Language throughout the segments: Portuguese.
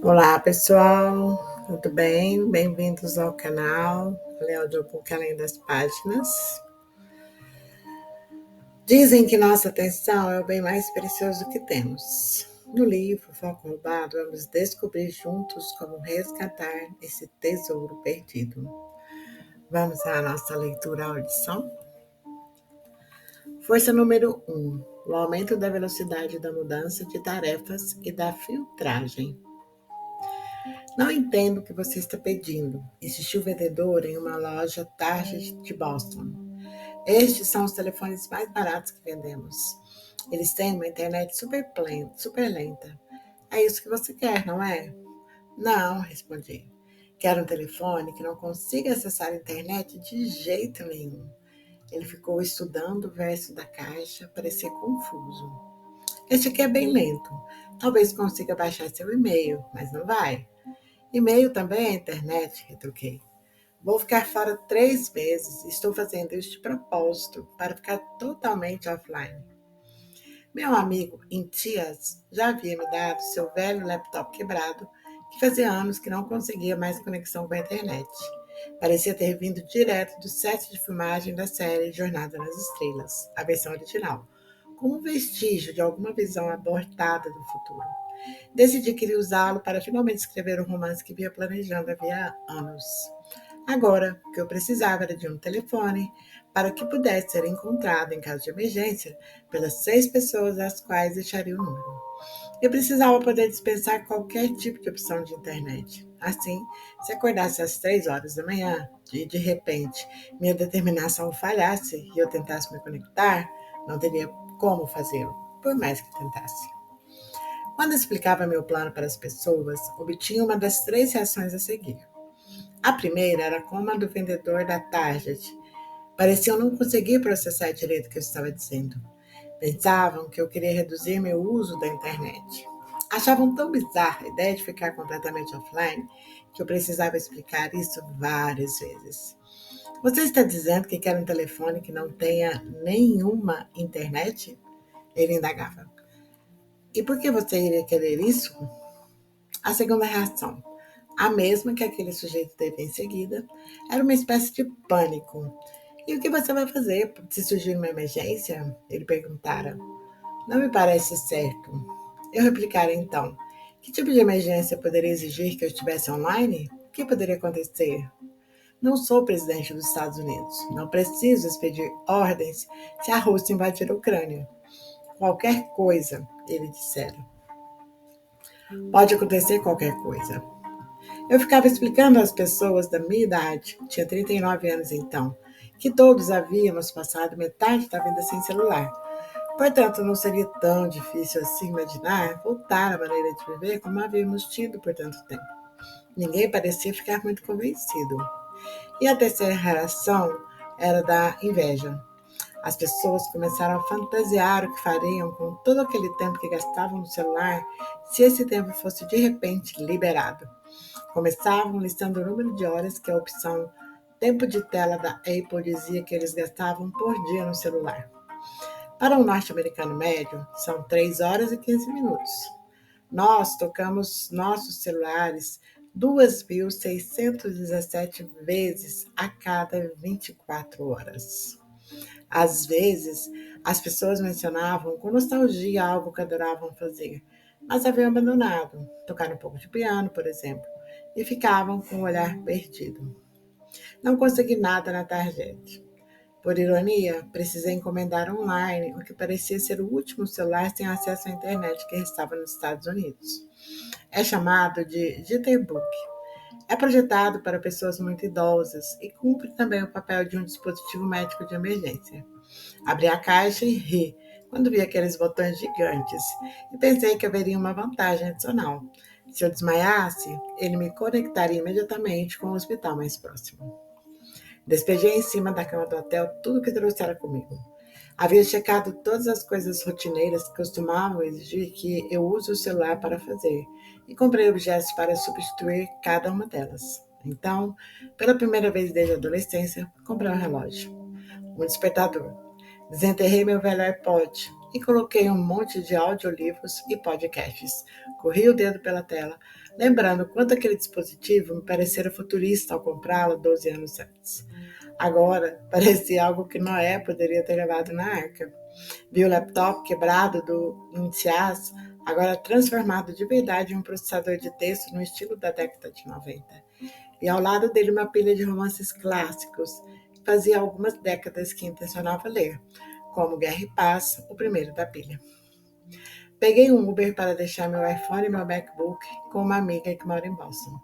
Olá, pessoal, tudo bem? Bem-vindos ao canal Ler Audiobook Além das Páginas. Dizem que nossa atenção é o bem mais precioso que temos. No livro Foco Roubado, vamos descobrir juntos como resgatar esse tesouro perdido. Vamos à nossa leitura audição? Força número 1. O aumento da velocidade da mudança de tarefas e da filtragem. Não entendo o que você está pedindo, insistiu o vendedor em uma loja Target de Boston. Estes são os telefones mais baratos que vendemos. Eles têm uma internet super lenta. É isso que você quer, não é? Não, respondi. Quero um telefone que não consiga acessar a internet de jeito nenhum. Ele ficou estudando o verso da caixa, parecia confuso. Este aqui é bem lento. Talvez consiga baixar seu e-mail, mas não vai. E-mail também é internet, retruquei. Vou ficar fora 3 meses e estou fazendo isso de propósito, para ficar totalmente offline. Meu amigo Intias já havia me dado seu velho laptop quebrado, que fazia anos que não conseguia mais conexão com a internet. Parecia ter vindo direto do set de filmagem da série Jornada nas Estrelas, a versão original, como um vestígio de alguma visão abortada do futuro. Decidi que iria usá-lo para finalmente escrever o romance que vinha planejando havia anos. Agora, o que eu precisava era de um telefone para que pudesse ser encontrado em caso de emergência pelas 6 pessoas às quais deixaria o número. Eu precisava poder dispensar qualquer tipo de opção de internet. Assim, se acordasse às 3 horas da manhã e de repente minha determinação falhasse e eu tentasse me conectar, não teria como fazê-lo, por mais que tentasse. Quando explicava meu plano para as pessoas, obtinha uma das 3 reações a seguir. A primeira era como a do vendedor da Target. Pareciam não conseguir processar direito o que eu estava dizendo. Pensavam que eu queria reduzir meu uso da internet. Achavam tão bizarra a ideia de ficar completamente offline que eu precisava explicar isso várias vezes. Você está dizendo que quer um telefone que não tenha nenhuma internet? Ele indagava. E por que você iria querer isso? A segunda reação, a mesma que aquele sujeito teve em seguida, era uma espécie de pânico. E o que você vai fazer se surgir uma emergência? Ele perguntara. Não me parece certo. Eu replicara então. Que tipo de emergência poderia exigir que eu estivesse online? O que poderia acontecer? Não sou presidente dos Estados Unidos. Não preciso expedir ordens se a Rússia invadir a Ucrânia. Qualquer coisa, ele dissera. Pode acontecer qualquer coisa. Eu ficava explicando às pessoas da minha idade, tinha 39 anos então, que todos havíamos passado metade da vida sem celular. Portanto, não seria tão difícil assim imaginar voltar à maneira de viver como havíamos tido por tanto tempo. Ninguém parecia ficar muito convencido. E a terceira reação era da inveja. As pessoas começaram a fantasiar o que fariam com todo aquele tempo que gastavam no celular se esse tempo fosse de repente liberado. Começavam listando o número de horas que a opção tempo de tela da Apple dizia que eles gastavam por dia no celular. Para um norte-americano médio, são 3 horas e 15 minutos. Nós tocamos nossos celulares 2.617 vezes a cada 24 horas. Às vezes, as pessoas mencionavam com nostalgia algo que adoravam fazer, mas haviam abandonado, tocar um pouco de piano, por exemplo, e ficavam com o olhar perdido. Não consegui nada na tarjeta. Por ironia, precisei encomendar online o que parecia ser o último celular sem acesso à internet que restava nos Estados Unidos. É chamado de Jitterbug. É projetado para pessoas muito idosas e cumpre também o papel de um dispositivo médico de emergência. Abri a caixa e ri quando vi aqueles botões gigantes e pensei que haveria uma vantagem adicional. Se eu desmaiasse, ele me conectaria imediatamente com o hospital mais próximo. Despejei em cima da cama do hotel tudo o que trouxera comigo. Havia checado todas as coisas rotineiras que costumavam exigir que eu use o celular para fazer e comprei objetos para substituir cada uma delas. Então, pela primeira vez desde a adolescência, comprei um relógio, um despertador. Desenterrei meu velho iPod e coloquei um monte de audiolivros e podcasts. Corri o dedo pela tela, lembrando quanto aquele dispositivo me parecera futurista ao comprá-lo 12 anos antes. Agora, parecia algo que Noé poderia ter levado na arca. Vi o laptop quebrado do Inicias, agora transformado de verdade em um processador de texto no estilo da década de 90. E ao lado dele uma pilha de romances clássicos que fazia algumas décadas que intencionava ler, como Guerra e Paz, o primeiro da pilha. Peguei um Uber para deixar meu iPhone e meu MacBook com uma amiga que mora em Boston.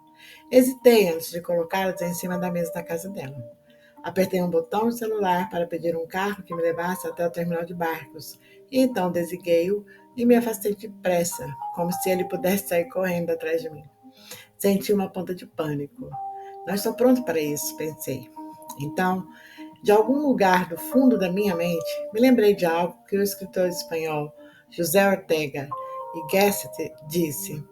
Hesitei antes de colocá-los em cima da mesa da casa dela. Apertei um botão no celular para pedir um carro que me levasse até o terminal de barcos, e então desliguei-o e me afastei depressa, como se ele pudesse sair correndo atrás de mim. Senti uma ponta de pânico. Não estou pronto para isso, pensei. Então, de algum lugar do fundo da minha mente, me lembrei de algo que o escritor espanhol José Ortega y Gasset disse: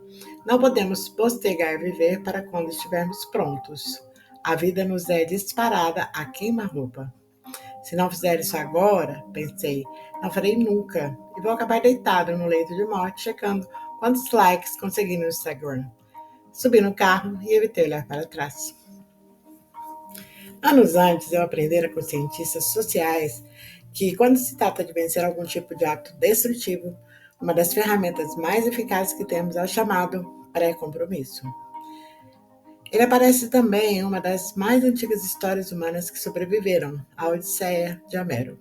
não podemos postergar viver para quando estivermos prontos. A vida nos é disparada a queima-roupa. Se não fizer isso agora, pensei, não farei nunca. E vou acabar deitado no leito de morte, checando quantos likes consegui no Instagram. Subi no carro e evitei olhar para trás. Anos antes, eu aprendera com cientistas sociais que, quando se trata de vencer algum tipo de ato destrutivo, uma das ferramentas mais eficazes que temos é o chamado pré-compromisso. Ele aparece também em uma das mais antigas histórias humanas que sobreviveram, a Odisseia de Homero.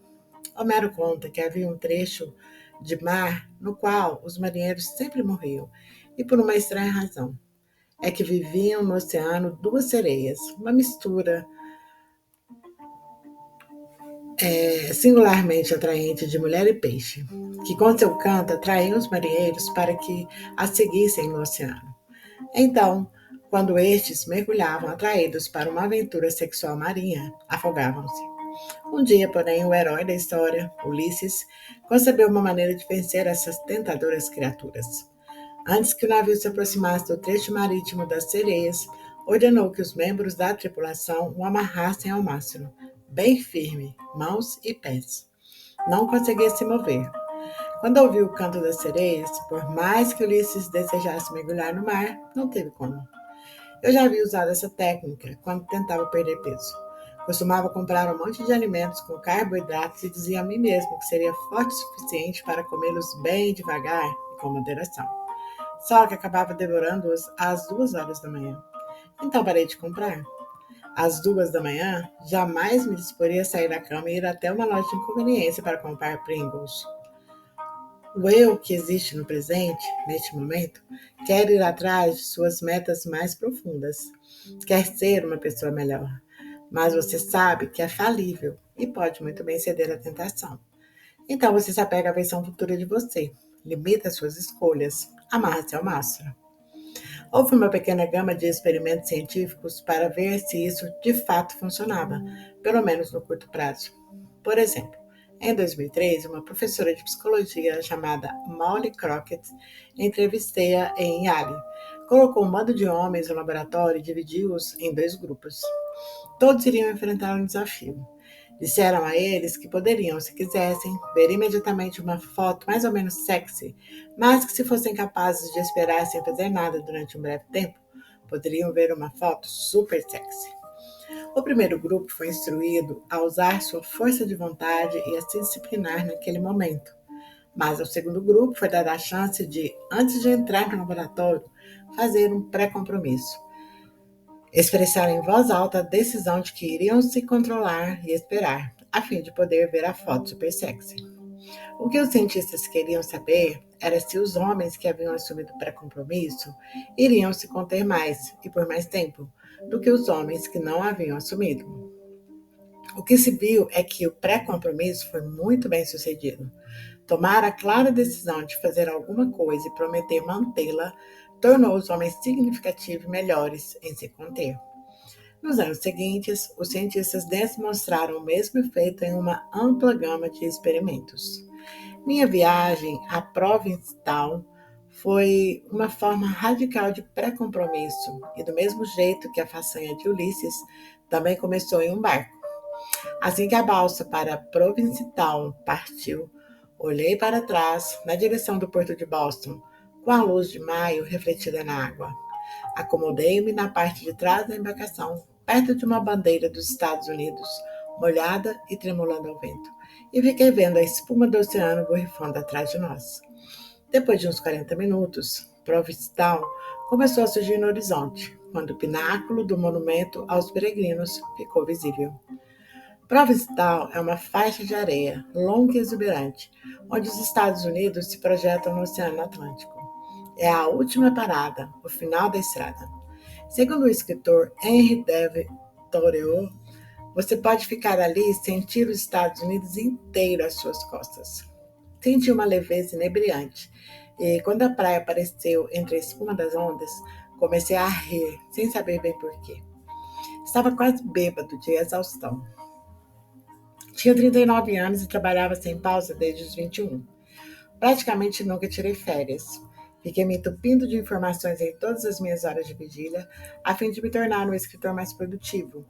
Homero conta que havia um trecho de mar no qual os marinheiros sempre morriam, e por uma estranha razão. É que viviam no oceano duas sereias, uma mistura singularmente atraente de mulher e peixe, que com seu canto atraíam os marinheiros para que as seguissem no oceano. Então, quando estes mergulhavam atraídos para uma aventura sexual marinha, afogavam-se. Um dia, porém, o herói da história, Ulisses, concebeu uma maneira de vencer essas tentadoras criaturas. Antes que o navio se aproximasse do trecho marítimo das sereias, ordenou que os membros da tripulação o amarrassem ao mastro, bem firme, mãos e pés. Não conseguia se mover. Quando ouviu o canto das sereias, por mais que Ulisses desejasse mergulhar no mar, não teve como. Eu já havia usado essa técnica quando tentava perder peso. Costumava comprar um monte de alimentos com carboidratos e dizia a mim mesmo que seria forte o suficiente para comê-los bem devagar e com moderação. Só que acabava devorando-os às 2 horas da manhã. Então parei de comprar. Às 2 da manhã, jamais me disporia a sair da cama e ir até uma loja de conveniência para comprar Pringles. O eu que existe no presente, neste momento, quer ir atrás de suas metas mais profundas. Quer ser uma pessoa melhor. Mas você sabe que é falível e pode muito bem ceder à tentação. Então você se apega à versão futura de você. Limita suas escolhas. Amarra-se ao mastro. Houve uma pequena gama de experimentos científicos para ver se isso de fato funcionava, pelo menos no curto prazo. Por exemplo, em 2003, uma professora de psicologia chamada Molly Crockett entrevistei-a em Yale. Colocou um bando de homens no laboratório e dividiu-os em 2 grupos. Todos iriam enfrentar um desafio. Disseram a eles que poderiam, se quisessem, ver imediatamente uma foto mais ou menos sexy, mas que se fossem capazes de esperar sem fazer nada durante um breve tempo, poderiam ver uma foto super sexy. O primeiro grupo foi instruído a usar sua força de vontade e a se disciplinar naquele momento. Mas ao segundo grupo foi dada a chance de, antes de entrar no laboratório, fazer um pré-compromisso. Expressar em voz alta a decisão de que iriam se controlar e esperar, a fim de poder ver a foto super sexy. O que os cientistas queriam saber era se os homens que haviam assumido o pré-compromisso iriam se conter mais e por mais tempo do que os homens que não haviam assumido. O que se viu é que o pré-compromisso foi muito bem sucedido. Tomar a clara decisão de fazer alguma coisa e prometer mantê-la tornou os homens significativos e melhores em se conter. Nos anos seguintes, os cientistas demonstraram o mesmo efeito em uma ampla gama de experimentos. Minha viagem a Provincetown foi uma forma radical de pré-compromisso, e do mesmo jeito que a façanha de Ulisses, também começou em um barco. Assim que a balsa para Provincetown partiu, Olhei para trás, na direção do porto de Boston, com a luz de maio refletida na água. Acomodei-me na parte de trás da embarcação, perto de uma bandeira dos Estados Unidos, molhada e tremulando ao vento, e fiquei vendo a espuma do oceano borrifando atrás de nós. Depois de uns 40 minutos, Provincetown começou a surgir no horizonte, quando o pináculo do monumento aos peregrinos ficou visível. Provincetown é uma faixa de areia longa e exuberante, onde os Estados Unidos se projetam no Oceano Atlântico. É a última parada, o final da estrada. Segundo o escritor Henry David Thoreau, você pode ficar ali e sentir os Estados Unidos inteiro às suas costas. Senti uma leveza inebriante, e quando a praia apareceu entre a espuma das ondas, comecei a rir, sem saber bem porquê. Estava quase bêbado de exaustão. Tinha 39 anos e trabalhava sem pausa desde os 21. Praticamente nunca tirei férias. Fiquei me entupindo de informações em todas as minhas horas de vigília, a fim de me tornar um escritor mais produtivo.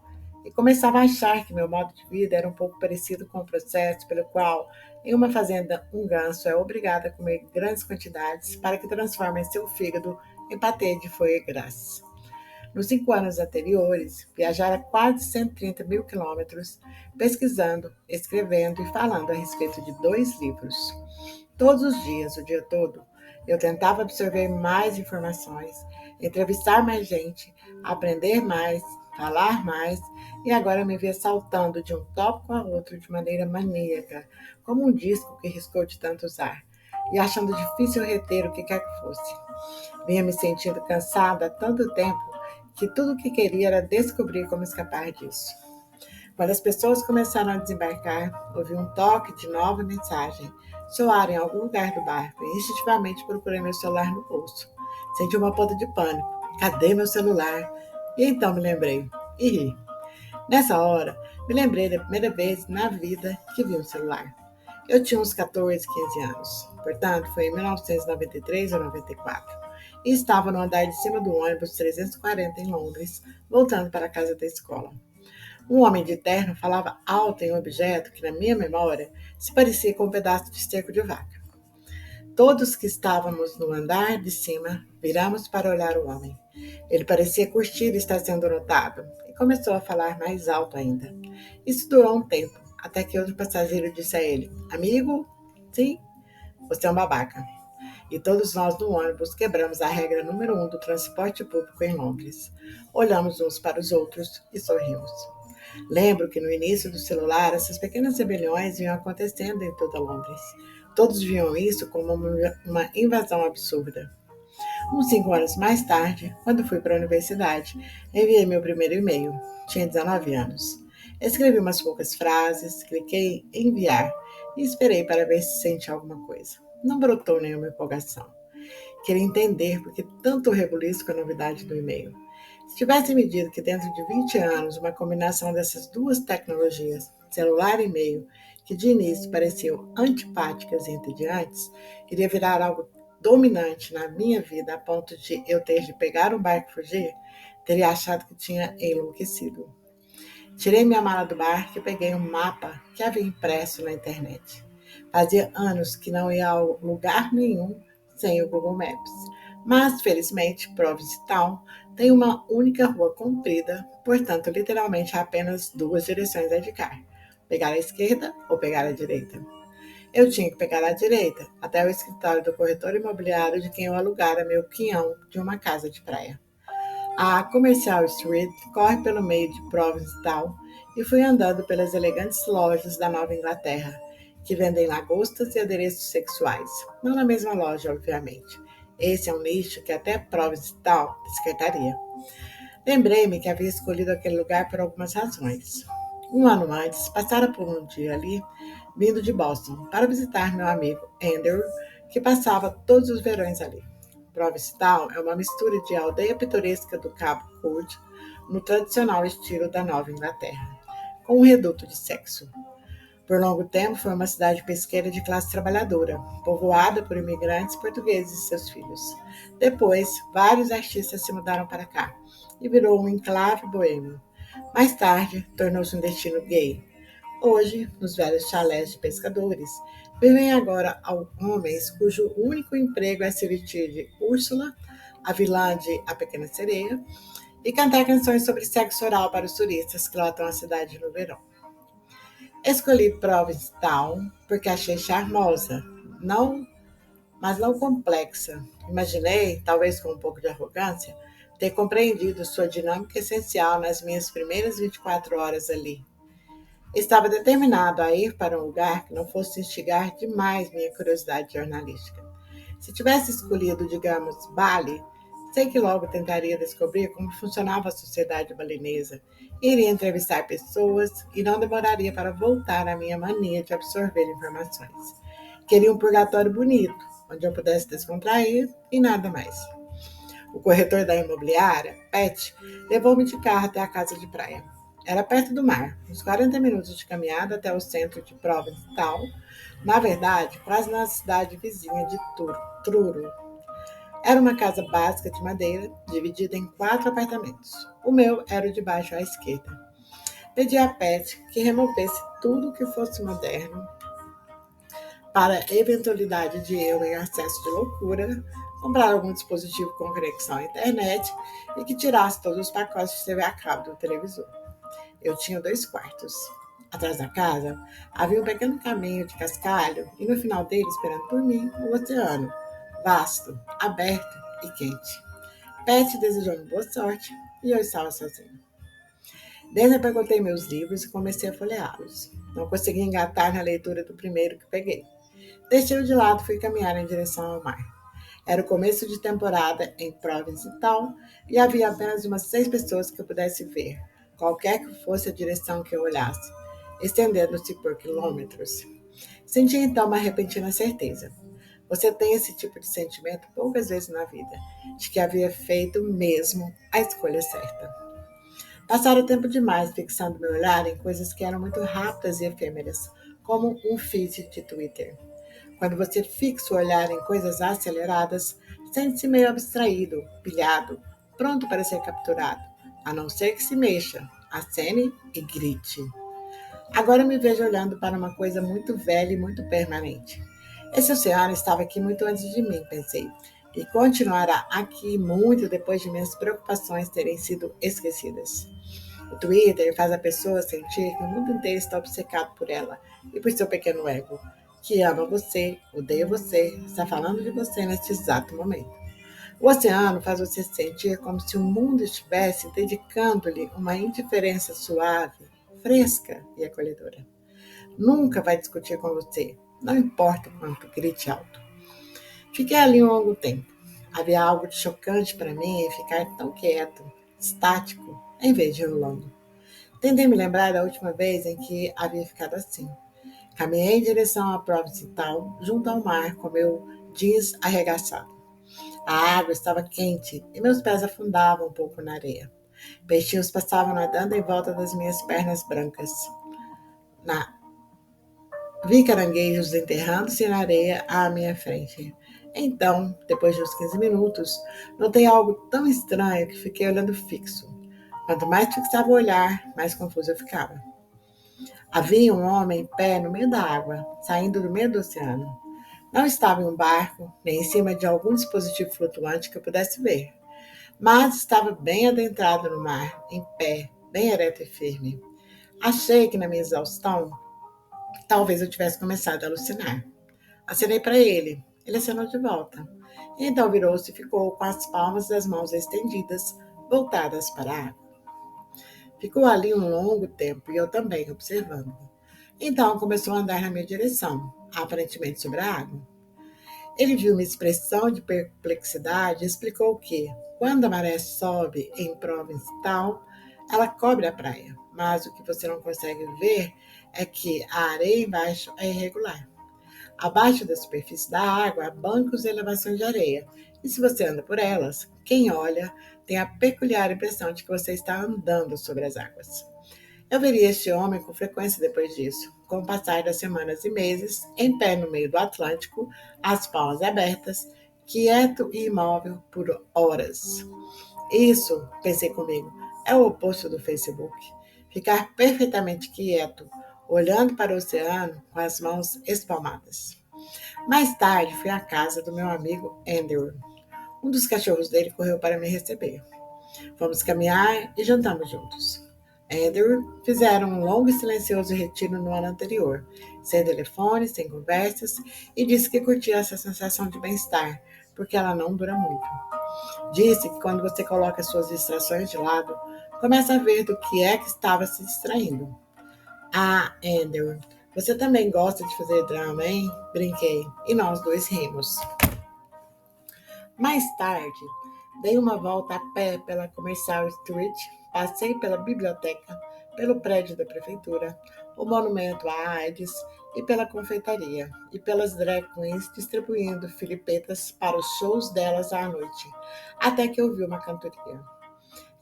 E começava a achar que meu modo de vida era um pouco parecido com o processo pelo qual, em uma fazenda, um ganso é obrigado a comer grandes quantidades para que transformem seu fígado em patê de foie gras. Nos 5 anos anteriores, viajara quase 130 mil quilômetros, pesquisando, escrevendo e falando a respeito de 2 livros. Todos os dias, o dia todo, eu tentava absorver mais informações, entrevistar mais gente, aprender mais, falar mais, e agora me via saltando de um tópico a outro de maneira maníaca, como um disco que riscou de tanto usar, e achando difícil reter o que quer que fosse. Vinha me sentindo cansada há tanto tempo que tudo o que queria era descobrir como escapar disso. Quando as pessoas começaram a desembarcar, ouvi um toque de nova mensagem soar em algum lugar do barco e instintivamente procurei meu celular no bolso. Senti uma ponta de pânico. Cadê meu celular? E então me lembrei e ri. Nessa hora, me lembrei da primeira vez na vida que vi um celular. Eu tinha uns 14, 15 anos, portanto foi em 1993 ou 94, e estava no andar de cima do ônibus 340 em Londres, voltando para a casa da escola. Um homem de terno falava alto em um objeto que, na minha memória, se parecia com um pedaço de esterco de vaca. Todos que estávamos no andar de cima viramos para olhar o homem. Ele parecia curtir estar sendo notado e começou a falar mais alto ainda. Isso durou um tempo, até que outro passageiro disse a ele: Amigo? Sim, você é um babaca. E todos nós no ônibus quebramos a regra número 1 do transporte público em Londres. Olhamos uns para os outros e sorrimos. Lembro que no início do celular, essas pequenas rebeliões vinham acontecendo em toda Londres. Todos viam isso como uma invasão absurda. Uns 5 anos mais tarde, quando fui para a universidade, enviei meu primeiro e-mail. Tinha 19 anos. Escrevi umas poucas frases, cliquei em enviar e esperei para ver se sentia alguma coisa. Não brotou nenhuma empolgação. Queria entender por que tanto rebuliço com a novidade do e-mail. Se tivesse me dito que dentro de 20 anos, uma combinação dessas duas tecnologias, celular e e-mail, que de início pareciam antipáticas e entediantes, iria virar algo dominante na minha vida a ponto de eu ter de pegar um barco e fugir, teria achado que tinha enlouquecido. Tirei minha mala do barco e peguei um mapa que havia impresso na internet. Fazia anos que não ia a lugar nenhum sem o Google Maps. Mas, felizmente, Provincetown tem uma única rua comprida, portanto, literalmente há apenas 2 direções a indicar: pegar a esquerda ou pegar a direita. Eu tinha que pegar a direita, até o escritório do corretor imobiliário de quem eu alugara meu quinhão de uma casa de praia. A Commercial Street corre pelo meio de Provincetown e fui andando pelas elegantes lojas da Nova Inglaterra, que vendem lagostas e adereços sexuais. Não na mesma loja, obviamente. Esse é um nicho que até Provincetown descartaria. Lembrei-me que havia escolhido aquele lugar por algumas razões. Um ano antes, passara por um dia ali, vindo de Boston, para visitar meu amigo Andrew, que passava todos os verões ali. Provincetown é uma mistura de aldeia pitoresca do Cabo Cod, no tradicional estilo da Nova Inglaterra, com um reduto de sexo. Por longo tempo foi uma cidade pesqueira de classe trabalhadora, povoada por imigrantes portugueses e seus filhos. Depois, vários artistas se mudaram para cá e virou um enclave boêmio. Mais tarde, tornou-se um destino gay. Hoje, nos velhos chalés de pescadores, Vivem agora homens cujo único emprego é se vestir de Úrsula, a vilã de A Pequena Sereia, e cantar canções sobre sexo oral para os turistas que lotam a cidade no verão. Escolhi Provincetown porque achei charmosa, não, mas não complexa. Imaginei, talvez com um pouco de arrogância, ter compreendido sua dinâmica essencial nas minhas primeiras 24 horas ali. Estava determinado a ir para um lugar que não fosse instigar demais minha curiosidade jornalística. Se tivesse escolhido, digamos, Bali, sei que logo tentaria descobrir como funcionava a sociedade balinesa, iria entrevistar pessoas e não demoraria para voltar à minha mania de absorver informações. Queria um purgatório bonito, onde eu pudesse descontrair e nada mais. O corretor da imobiliária, Pet, levou-me de carro até a casa de praia. Era perto do mar, uns 40 minutos de caminhada até o centro de Provincetown, na verdade, quase na cidade vizinha de Truro. Era uma casa básica de madeira, dividida em 4 apartamentos. O meu era o de baixo à esquerda. Pedi a Pet que removesse tudo que fosse moderno para a eventualidade de eu, em acesso de loucura, comprar algum dispositivo com conexão à internet e que tirasse todos os pacotes de TV a cabo do televisor. Eu tinha 2 quartos. Atrás da casa havia um pequeno caminho de cascalho e no final dele, esperando por mim, o oceano, vasto, aberto e quente. Pet desejou-me boa sorte e eu estava sozinho. Desembargotei meus livros e comecei a folheá-los. Não consegui engatar na leitura do primeiro que peguei. Deixei-o de lado e fui caminhar em direção ao mar. Era o começo de temporada em Provincetown e havia apenas umas 6 pessoas que eu pudesse ver, qualquer que fosse a direção que eu olhasse, estendendo-se por quilômetros. Senti então uma repentina certeza. Você tem esse tipo de sentimento poucas vezes na vida, de que havia feito mesmo a escolha certa. Passaram tempo demais fixando meu olhar em coisas que eram muito rápidas e efêmeras, como um feed de Twitter. Quando você fixa o olhar em coisas aceleradas, sente-se meio abstraído, pilhado, pronto para ser capturado, a não ser que se mexa, acene e grite. Agora me vejo olhando para uma coisa muito velha e muito permanente. Esse oceano estava aqui muito antes de mim, pensei, e continuará aqui muito depois de minhas preocupações terem sido esquecidas. O Twitter faz a pessoa sentir que o mundo inteiro está obcecado por ela e por seu pequeno ego, que ama você, odeia você, está falando de você neste exato momento. O oceano faz você sentir como se o mundo estivesse dedicando-lhe uma indiferença suave, fresca e acolhedora. Nunca vai discutir com você, não importa o quanto grite alto. Fiquei ali um longo tempo. Havia algo de chocante para mim em ficar tão quieto, estático, em vez de rolando. Tentei me lembrar da última vez em que havia ficado assim. Caminhei em direção à Provincetown, junto ao mar, com meu jeans arregaçado. A água estava quente e meus pés afundavam um pouco na areia. Peixinhos passavam nadando em volta das minhas pernas brancas. Na... Vi caranguejos enterrando-se na areia à minha frente. Então, depois de uns 15 minutos, notei algo tão estranho que fiquei olhando fixo. Quanto mais fixava o olhar, mais confuso eu ficava. Havia um homem em pé no meio da água, saindo do meio do oceano. Não estava em um barco, nem em cima de algum dispositivo flutuante que eu pudesse ver, mas estava bem adentrado no mar, em pé, bem ereto e firme. Achei que na minha exaustão, talvez eu tivesse começado a alucinar. Acenei para ele. Ele acenou de volta. Então virou-se e ficou com as palmas das mãos estendidas, voltadas para a água. Ficou ali um longo tempo e eu também observando. Então começou a andar na minha direção, aparentemente sobre a água. Ele viu minha expressão de perplexidade e explicou que, quando a maré sobe em Provincetown, ela cobre a praia, mas o que você não consegue ver é que a areia embaixo é irregular. Abaixo da superfície da água há bancos e elevações de areia, e se você anda por elas, quem olha tem a peculiar impressão de que você está andando sobre as águas. Eu veria este homem com frequência depois disso, com o passar das semanas e meses, em pé no meio do Atlântico, as palmas abertas, quieto e imóvel por horas. Isso, pensei comigo, é o oposto do Facebook. Ficar perfeitamente quieto, olhando para o oceano com as mãos espalmadas. Mais tarde, fui à casa do meu amigo Andrew. Um dos cachorros dele correu para me receber. Fomos caminhar e jantamos juntos. Andrew fizeram um longo e silencioso retiro no ano anterior, sem telefone, sem conversas, e disse que curtia essa sensação de bem-estar, porque ela não dura muito. Disse que quando você coloca suas distrações de lado, começa a ver do que é que estava se distraindo. Ah, Andrew, você também gosta de fazer drama, hein? Brinquei, e nós dois rimos. Mais tarde, dei uma volta a pé pela Commercial Street, passei pela biblioteca, pelo prédio da prefeitura, o monumento à AIDS e pela confeitaria, e pelas drag queens distribuindo filipetas para os shows delas à noite, até que ouvi uma cantoria.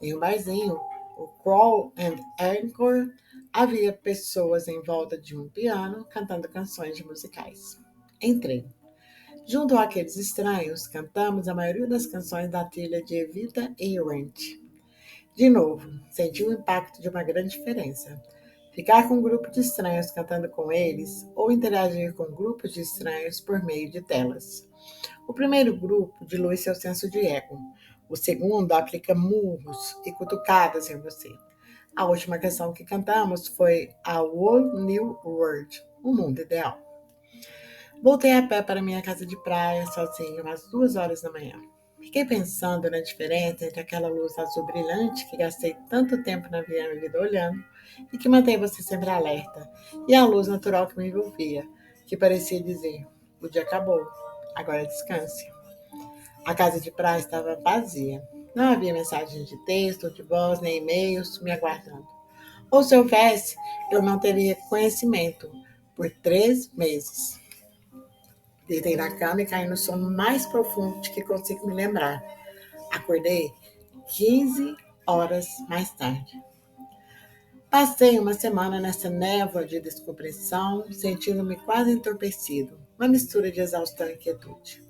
Em um barzinho, o Crawl and Anchor, havia pessoas em volta de um piano cantando canções de musicais. Entrei. Junto àqueles estranhos, cantamos a maioria das canções da trilha de Evita e Ranch. De novo, senti o impacto de uma grande diferença. Ficar com um grupo de estranhos cantando com eles ou interagir com grupos de estranhos por meio de telas. O primeiro grupo dilui seu senso de ego. O segundo aplica murros e cutucadas em você. A última canção que cantamos foi A Whole New World, o mundo ideal. Voltei a pé para minha casa de praia, sozinho, às 2 horas da manhã. Fiquei pensando na diferença entre aquela luz azul brilhante que gastei tanto tempo na minha vida olhando e que mantém você sempre alerta, e a luz natural que me envolvia, que parecia dizer: o dia acabou, agora descanse. A casa de praia estava vazia. Não havia mensagens de texto, de voz, nem e-mails me aguardando. Ou se houvesse, eu não teria conhecimento por 3 meses. Deitei na cama e caí no sono mais profundo de que consigo me lembrar. Acordei 15 horas mais tarde. Passei uma semana nessa névoa de descompressão, sentindo-me quase entorpecido, uma mistura de exaustão e inquietude.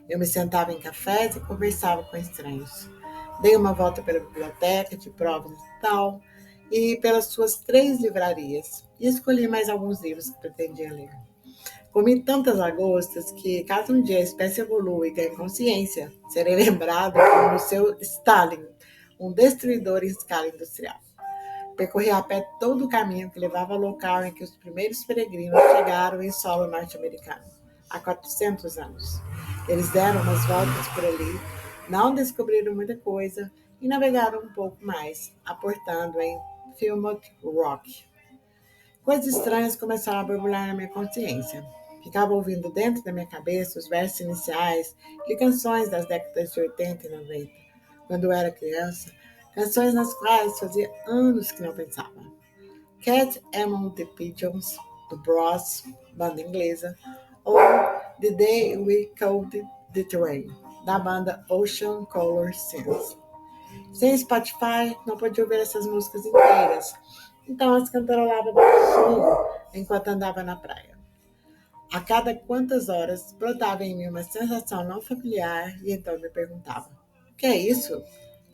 Eu me sentava em cafés e conversava com estranhos. Dei uma volta pela biblioteca de provas e tal, e pelas suas 3 livrarias, e escolhi mais alguns livros que pretendia ler. Comi tantas lagostas que, caso um dia a espécie evolua e ganhe consciência, serei lembrado como o seu Stalin, um destruidor em escala industrial. Percorri a pé todo o caminho que levava ao local em que os primeiros peregrinos chegaram em solo norte-americano, há 400 anos. Eles deram umas voltas por ali, não descobriram muita coisa e navegaram um pouco mais, aportando em Plymouth Rock. Coisas estranhas começaram a borbulhar na minha consciência. Ficava ouvindo dentro da minha cabeça os versos iniciais de canções das décadas de 80 e 90, quando eu era criança, canções nas quais fazia anos que não pensava. Cat Among the Pigeons, do Bros, banda inglesa, ou The Day We Caught the Train, da banda Ocean Color Sense. Sem Spotify, não podia ouvir essas músicas inteiras, então as cantarolava baixinho enquanto andava na praia. A cada quantas horas brotava em mim uma sensação não familiar e então me perguntava: o que é isso?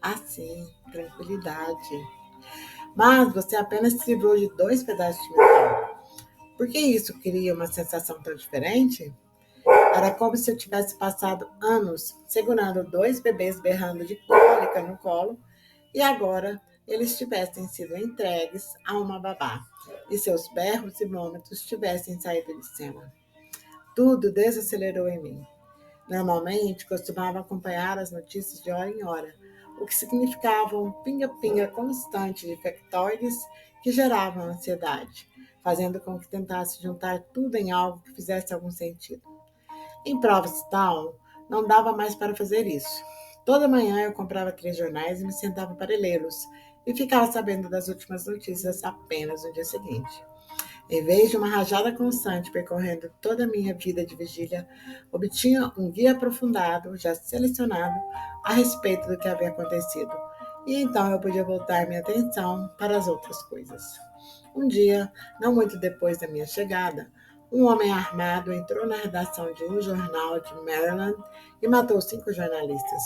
Ah, sim, tranquilidade. Mas você apenas se livrou de 2 pedaços de metal. Por que isso cria uma sensação tão diferente? Era como se eu tivesse passado anos segurando 2 bebês berrando de cólica no colo e agora eles tivessem sido entregues a uma babá e seus berros e vômitos tivessem saído de cena. Tudo desacelerou em mim. Normalmente costumava acompanhar as notícias de hora em hora, o que significava um pinga-pinga constante de factoides que geravam ansiedade, fazendo com que tentasse juntar tudo em algo que fizesse algum sentido. Em Provincetown, não dava mais para fazer isso. Toda manhã eu comprava 3 jornais e me sentava para lê-los, e ficava sabendo das últimas notícias apenas no dia seguinte. Em vez de uma rajada constante percorrendo toda a minha vida de vigília, obtinha um guia aprofundado, já selecionado, a respeito do que havia acontecido, e então eu podia voltar minha atenção para as outras coisas. Um dia, não muito depois da minha chegada, um homem armado entrou na redação de um jornal de Maryland e matou 5 jornalistas.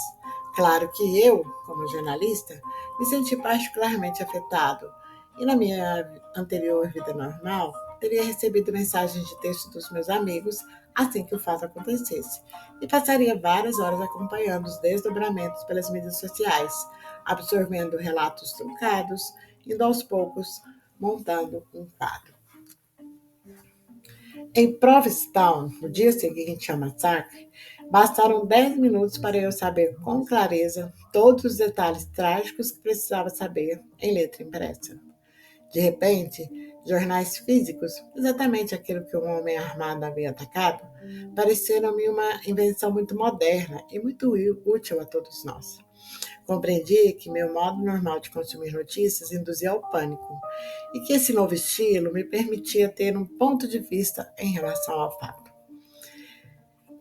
Claro que eu, como jornalista, me senti particularmente afetado, e na minha anterior vida normal, teria recebido mensagens de texto dos meus amigos assim que o fato acontecesse, e passaria várias horas acompanhando os desdobramentos pelas mídias sociais, absorvendo relatos truncados, indo aos poucos montando um quadro. Em Provincetown, no dia seguinte ao massacre, bastaram 10 minutos para eu saber com clareza todos os detalhes trágicos que precisava saber em letra impressa. De repente, jornais físicos, exatamente aquilo que um homem armado havia atacado, pareceram-me uma invenção muito moderna e muito útil a todos nós. Compreendi que meu modo normal de consumir notícias induzia ao pânico e que esse novo estilo me permitia ter um ponto de vista em relação ao fato.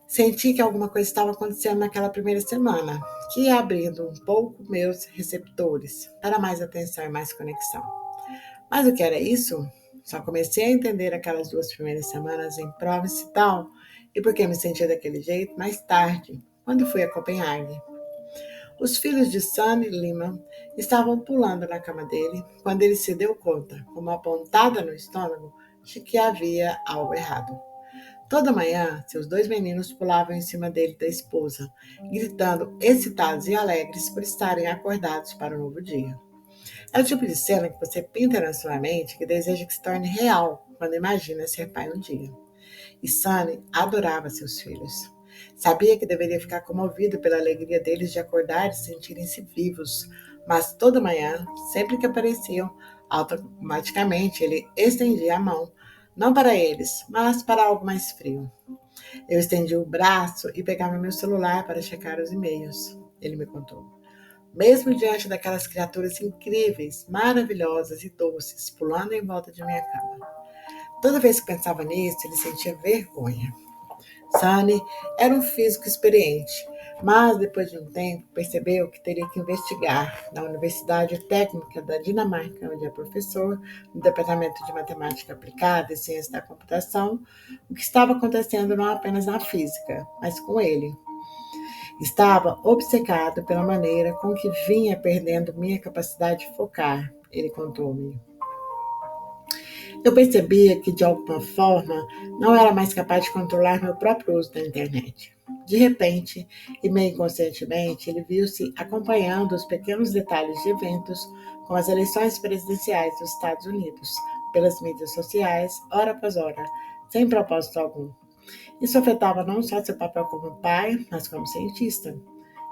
Senti que alguma coisa estava acontecendo naquela primeira semana, que ia abrindo um pouco meus receptores para mais atenção e mais conexão. Mas o que era isso? Só comecei a entender aquelas 2 primeiras semanas em Provincetown e por que me sentia daquele jeito mais tarde, quando fui a Copenhague. Os filhos de Sunny Lehman estavam pulando na cama dele quando ele se deu conta, com uma pontada no estômago, de que havia algo errado. Toda manhã, seus 2 meninos pulavam em cima dele e da esposa, gritando excitados e alegres por estarem acordados para o novo dia. É o tipo de cena que você pinta na sua mente que deseja que se torne real quando imagina ser pai um dia. E Sunny adorava seus filhos. Sabia que deveria ficar comovido pela alegria deles de acordar e sentirem-se vivos, mas toda manhã, sempre que apareciam, automaticamente ele estendia a mão, não para eles, mas para algo mais frio. Eu estendi o braço e pegava meu celular para checar os e-mails, ele me contou. Mesmo diante daquelas criaturas incríveis, maravilhosas e doces, pulando em volta de minha cama. Toda vez que pensava nisso, ele sentia vergonha. Sunny era um físico experiente, mas depois de um tempo percebeu que teria que investigar na Universidade Técnica da Dinamarca, onde é professor no Departamento de Matemática Aplicada e Ciência da Computação, o que estava acontecendo não apenas na física, mas com ele. Estava obcecado pela maneira com que vinha perdendo minha capacidade de focar, ele contou-me. Eu percebia que, de alguma forma, não era mais capaz de controlar meu próprio uso da internet. De repente, e meio inconscientemente, ele viu-se acompanhando os pequenos detalhes de eventos, como as eleições presidenciais dos Estados Unidos, pelas mídias sociais, hora após hora, sem propósito algum. Isso afetava não só seu papel como pai, mas como cientista.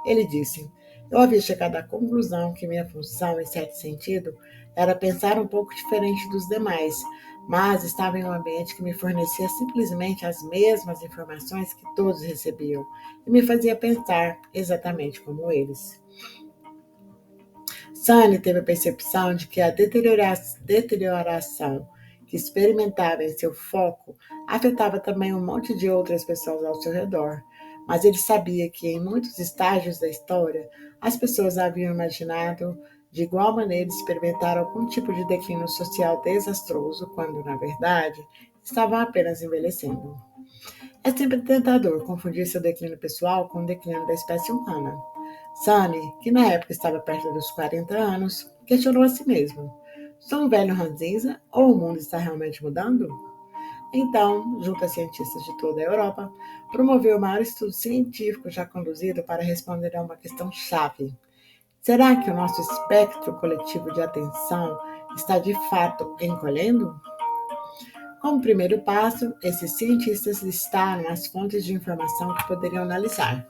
Ele disse: eu havia chegado à conclusão que minha função, em certo sentido, era pensar um pouco diferente dos demais, mas estava em um ambiente que me fornecia simplesmente as mesmas informações que todos recebiam e me fazia pensar exatamente como eles. Sunny teve a percepção de que a deterioração que experimentava em seu foco afetava também um monte de outras pessoas ao seu redor, mas ele sabia que em muitos estágios da história as pessoas haviam imaginado de igual maneira experimentar algum tipo de declínio social desastroso, quando, na verdade, estavam apenas envelhecendo. É sempre tentador confundir seu declínio pessoal com o declínio da espécie humana. Sunny, que na época estava perto dos 40 anos, questionou a si mesmo: sou um velho ranzinza ou o mundo está realmente mudando? Então, junto a cientistas de toda a Europa, promoveu o maior estudo científico já conduzido para responder a uma questão-chave. Será que o nosso espectro coletivo de atenção está de fato encolhendo? Como primeiro passo, esses cientistas listaram as fontes de informação que poderiam analisar.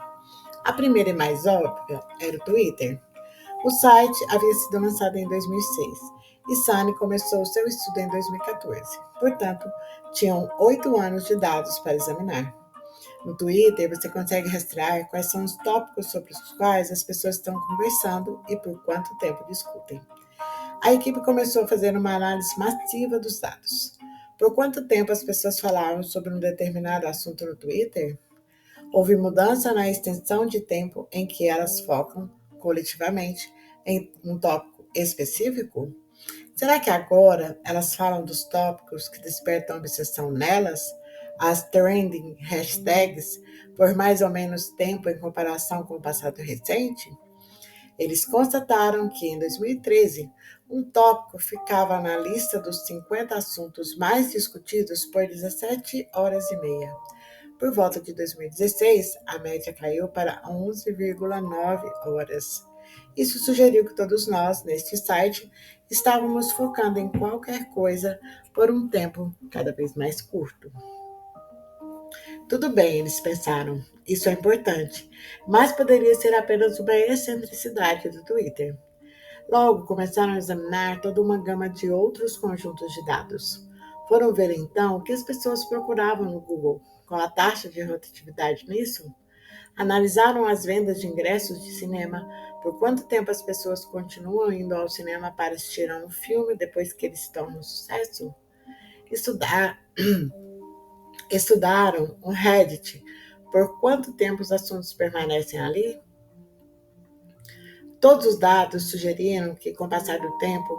A primeira e mais óbvia era o Twitter. O site havia sido lançado em 2006 e Sunny começou seu estudo em 2014. Portanto, tinham 8 anos de dados para examinar. No Twitter, você consegue rastrear quais são os tópicos sobre os quais as pessoas estão conversando e por quanto tempo discutem. A equipe começou a fazer uma análise massiva dos dados. Por quanto tempo as pessoas falavam sobre um determinado assunto no Twitter? Houve mudança na extensão de tempo em que elas focam, coletivamente, em um tópico específico? Será que agora elas falam dos tópicos que despertam obsessão nelas, as trending hashtags, por mais ou menos tempo em comparação com o passado recente? Eles constataram que, em 2013, um tópico ficava na lista dos 50 assuntos mais discutidos por 17 horas e meia. Por volta de 2016, a média caiu para 11,9 horas. Isso sugeriu que todos nós, neste site, estávamos focando em qualquer coisa por um tempo cada vez mais curto. Tudo bem, eles pensaram, isso é importante, mas poderia ser apenas uma excentricidade do Twitter. Logo, começaram a examinar toda uma gama de outros conjuntos de dados. Foram ver então o que as pessoas procuravam no Google, qual a taxa de rotatividade nisso. Analisaram as vendas de ingressos de cinema, por quanto tempo as pessoas continuam indo ao cinema para assistir a um filme depois que eles se tornam um sucesso. Estudaram o Reddit, por quanto tempo os assuntos permanecem ali. Todos os dados sugeriram que, com o passar do tempo,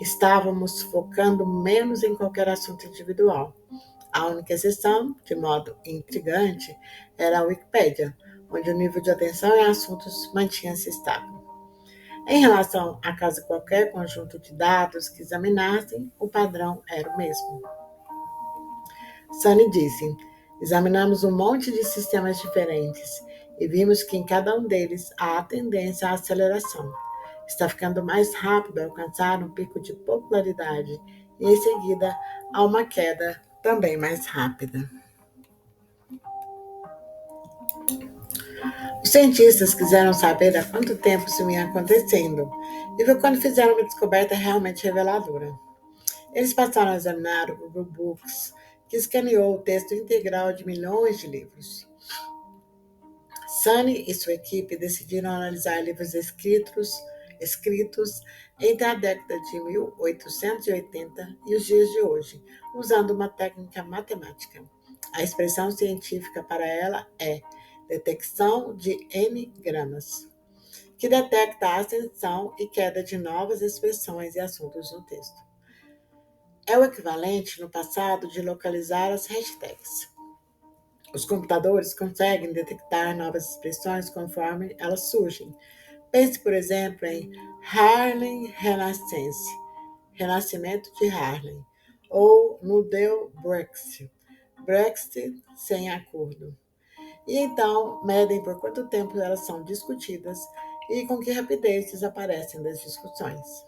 estávamos focando menos em qualquer assunto individual. A única exceção, de modo intrigante, era a Wikipédia, onde o nível de atenção em assuntos mantinha-se estável. Em relação a quase qualquer conjunto de dados que examinassem, o padrão era o mesmo. Sunny disse: examinamos um monte de sistemas diferentes e vimos que em cada um deles há a tendência à aceleração. Está ficando mais rápido a alcançar um pico de popularidade e, em seguida, há uma queda também mais rápida. Os cientistas quiseram saber há quanto tempo isso vinha acontecendo e foi quando fizeram uma descoberta realmente reveladora. Eles passaram a examinar o Google Books, que escaneou o texto integral de milhões de livros. Sunny e sua equipe decidiram analisar livros escritos entre a década de 1880 e os dias de hoje, usando uma técnica matemática. A expressão científica para ela é detecção de n-gramas, que detecta a ascensão e queda de novas expressões e assuntos no texto. É o equivalente, no passado, de localizar as hashtags. Os computadores conseguem detectar novas expressões conforme elas surgem. Pense, por exemplo, em Harlem Renaissance, Renascimento de Harlem, ou no Deu Brexit sem acordo. E então medem por quanto tempo elas são discutidas e com que rapidez desaparecem das discussões.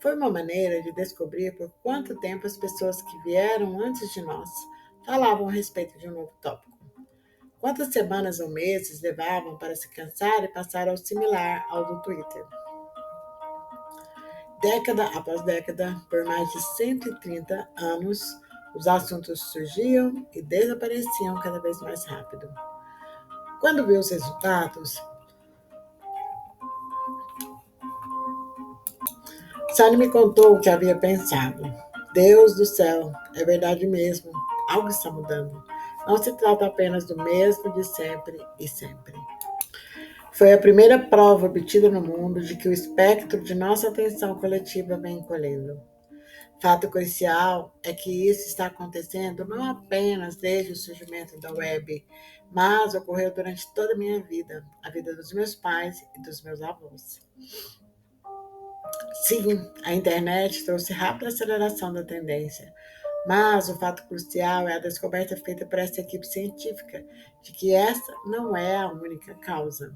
Foi uma maneira de descobrir por quanto tempo as pessoas que vieram antes de nós falavam a respeito de um novo tópico. Quantas semanas ou meses levavam para se cansar e passar ao similar ao do Twitter. Década após década, por mais de 130 anos, os assuntos surgiam e desapareciam cada vez mais rápido. Quando viu os resultados, Sally me contou o que havia pensado. Deus do céu, é verdade mesmo, algo está mudando. Não se trata apenas do mesmo de sempre e sempre. Foi a primeira prova obtida no mundo de que o espectro de nossa atenção coletiva vem encolhendo. Fato crucial é que isso está acontecendo não apenas desde o surgimento da web, mas ocorreu durante toda a minha vida, a vida dos meus pais e dos meus avós. Sim, a internet trouxe rápida aceleração da tendência, mas o fato crucial é a descoberta feita por essa equipe científica de que essa não é a única causa.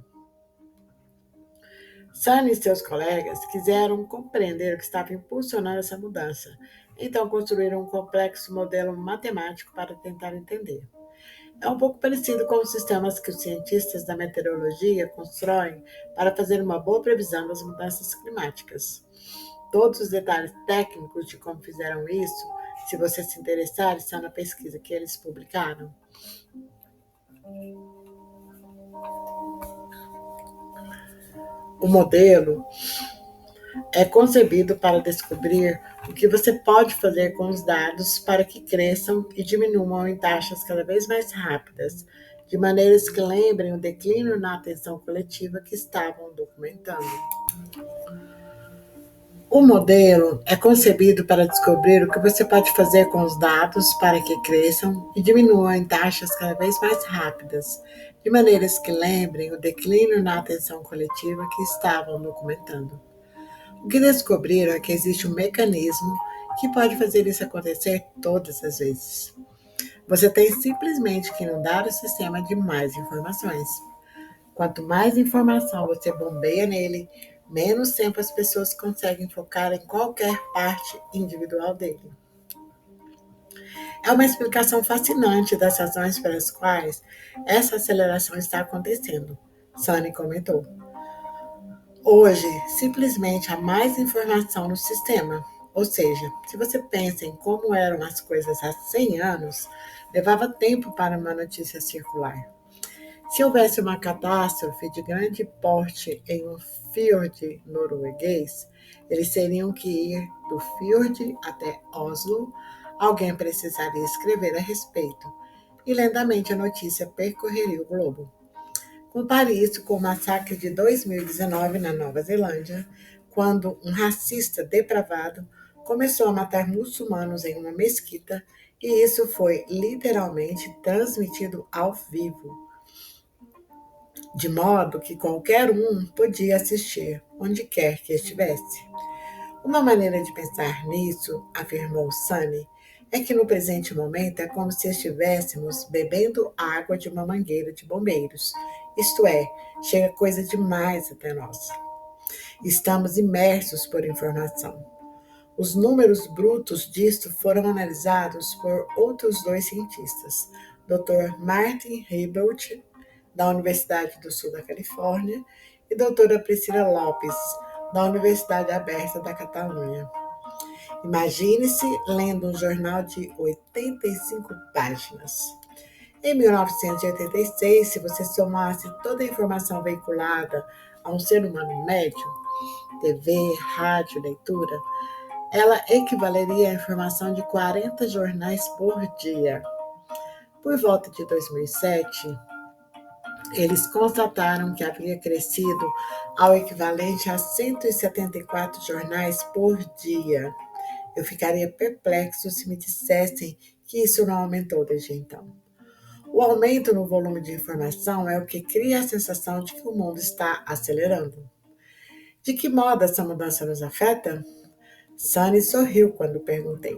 Sunny e seus colegas quiseram compreender o que estava impulsionando essa mudança, então construíram um complexo modelo matemático para tentar entender. É um pouco parecido com os sistemas que os cientistas da meteorologia constroem para fazer uma boa previsão das mudanças climáticas. Todos os detalhes técnicos de como fizeram isso, se você se interessar, estão na pesquisa que eles publicaram. O modelo é concebido para descobrir o que você pode fazer com os dados para que cresçam e diminuam em taxas cada vez mais rápidas, de maneiras que lembrem o declínio na atenção coletiva que estavam documentando. O modelo é concebido para descobrir o que você pode fazer com os dados para que cresçam e diminuam em taxas cada vez mais rápidas, de maneiras que lembrem o declínio na atenção coletiva que estavam documentando. O que descobriram é que existe um mecanismo que pode fazer isso acontecer todas as vezes. Você tem simplesmente que inundar o sistema de mais informações. Quanto mais informação você bombeia nele, menos tempo as pessoas conseguem focar em qualquer parte individual dele. É uma explicação fascinante das razões pelas quais essa aceleração está acontecendo, Sunny comentou. Hoje, simplesmente há mais informação no sistema. Ou seja, se você pensa em como eram as coisas há 100 anos, levava tempo para uma notícia circular. Se houvesse uma catástrofe de grande porte em um fiord norueguês, eles teriam que ir do fiord até Oslo. Alguém precisaria escrever a respeito, e lentamente a notícia percorreria o globo. Compare isso com o massacre de 2019 na Nova Zelândia, quando um racista depravado começou a matar muçulmanos em uma mesquita, e isso foi literalmente transmitido ao vivo, de modo que qualquer um podia assistir, onde quer que estivesse. Uma maneira de pensar nisso, afirmou Sunny, é que no presente momento é como se estivéssemos bebendo água de uma mangueira de bombeiros. Isto é, chega coisa demais até nós. Estamos imersos por informação. Os números brutos disto foram analisados por outros dois cientistas, Dr. Martin Hebert, da Universidade do Sul da Califórnia, e doutora Priscila Lopes, da Universidade Aberta da Catalunha. Imagine-se lendo um jornal de 85 páginas. Em 1986, se você somasse toda a informação veiculada a um ser humano médio, TV, rádio, leitura, ela equivaleria à informação de 40 jornais por dia. Por volta de 2007, eles constataram que havia crescido ao equivalente a 174 jornais por dia. Eu ficaria perplexo se me dissessem que isso não aumentou desde então. O aumento no volume de informação é o que cria a sensação de que o mundo está acelerando. De que modo essa mudança nos afeta? Sunny sorriu quando perguntei.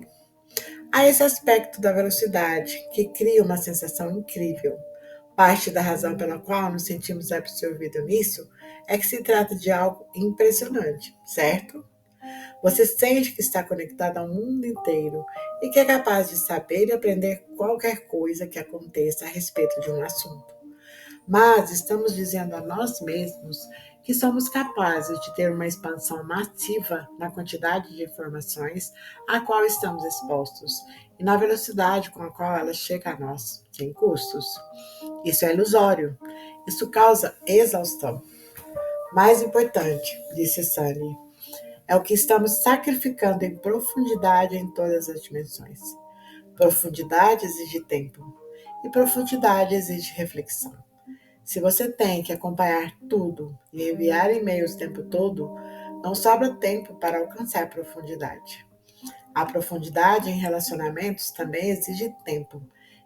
Há esse aspecto da velocidade que cria uma sensação incrível. Parte da razão pela qual nos sentimos absorvidos nisso é que se trata de algo impressionante, certo? Você sente que está conectado ao mundo inteiro e que é capaz de saber e aprender qualquer coisa que aconteça a respeito de um assunto. Mas estamos dizendo a nós mesmos que somos capazes de ter uma expansão massiva na quantidade de informações a qual estamos expostos e na velocidade com a qual ela chega a nós, sem custos. Isso é ilusório. Isso causa exaustão. Mais importante, disse Sunny, é o que estamos sacrificando em profundidade em todas as dimensões. Profundidade exige tempo, e profundidade exige reflexão. Se você tem que acompanhar tudo e enviar e-mails o tempo todo, não sobra tempo para alcançar profundidade. A profundidade em relacionamentos também exige tempo,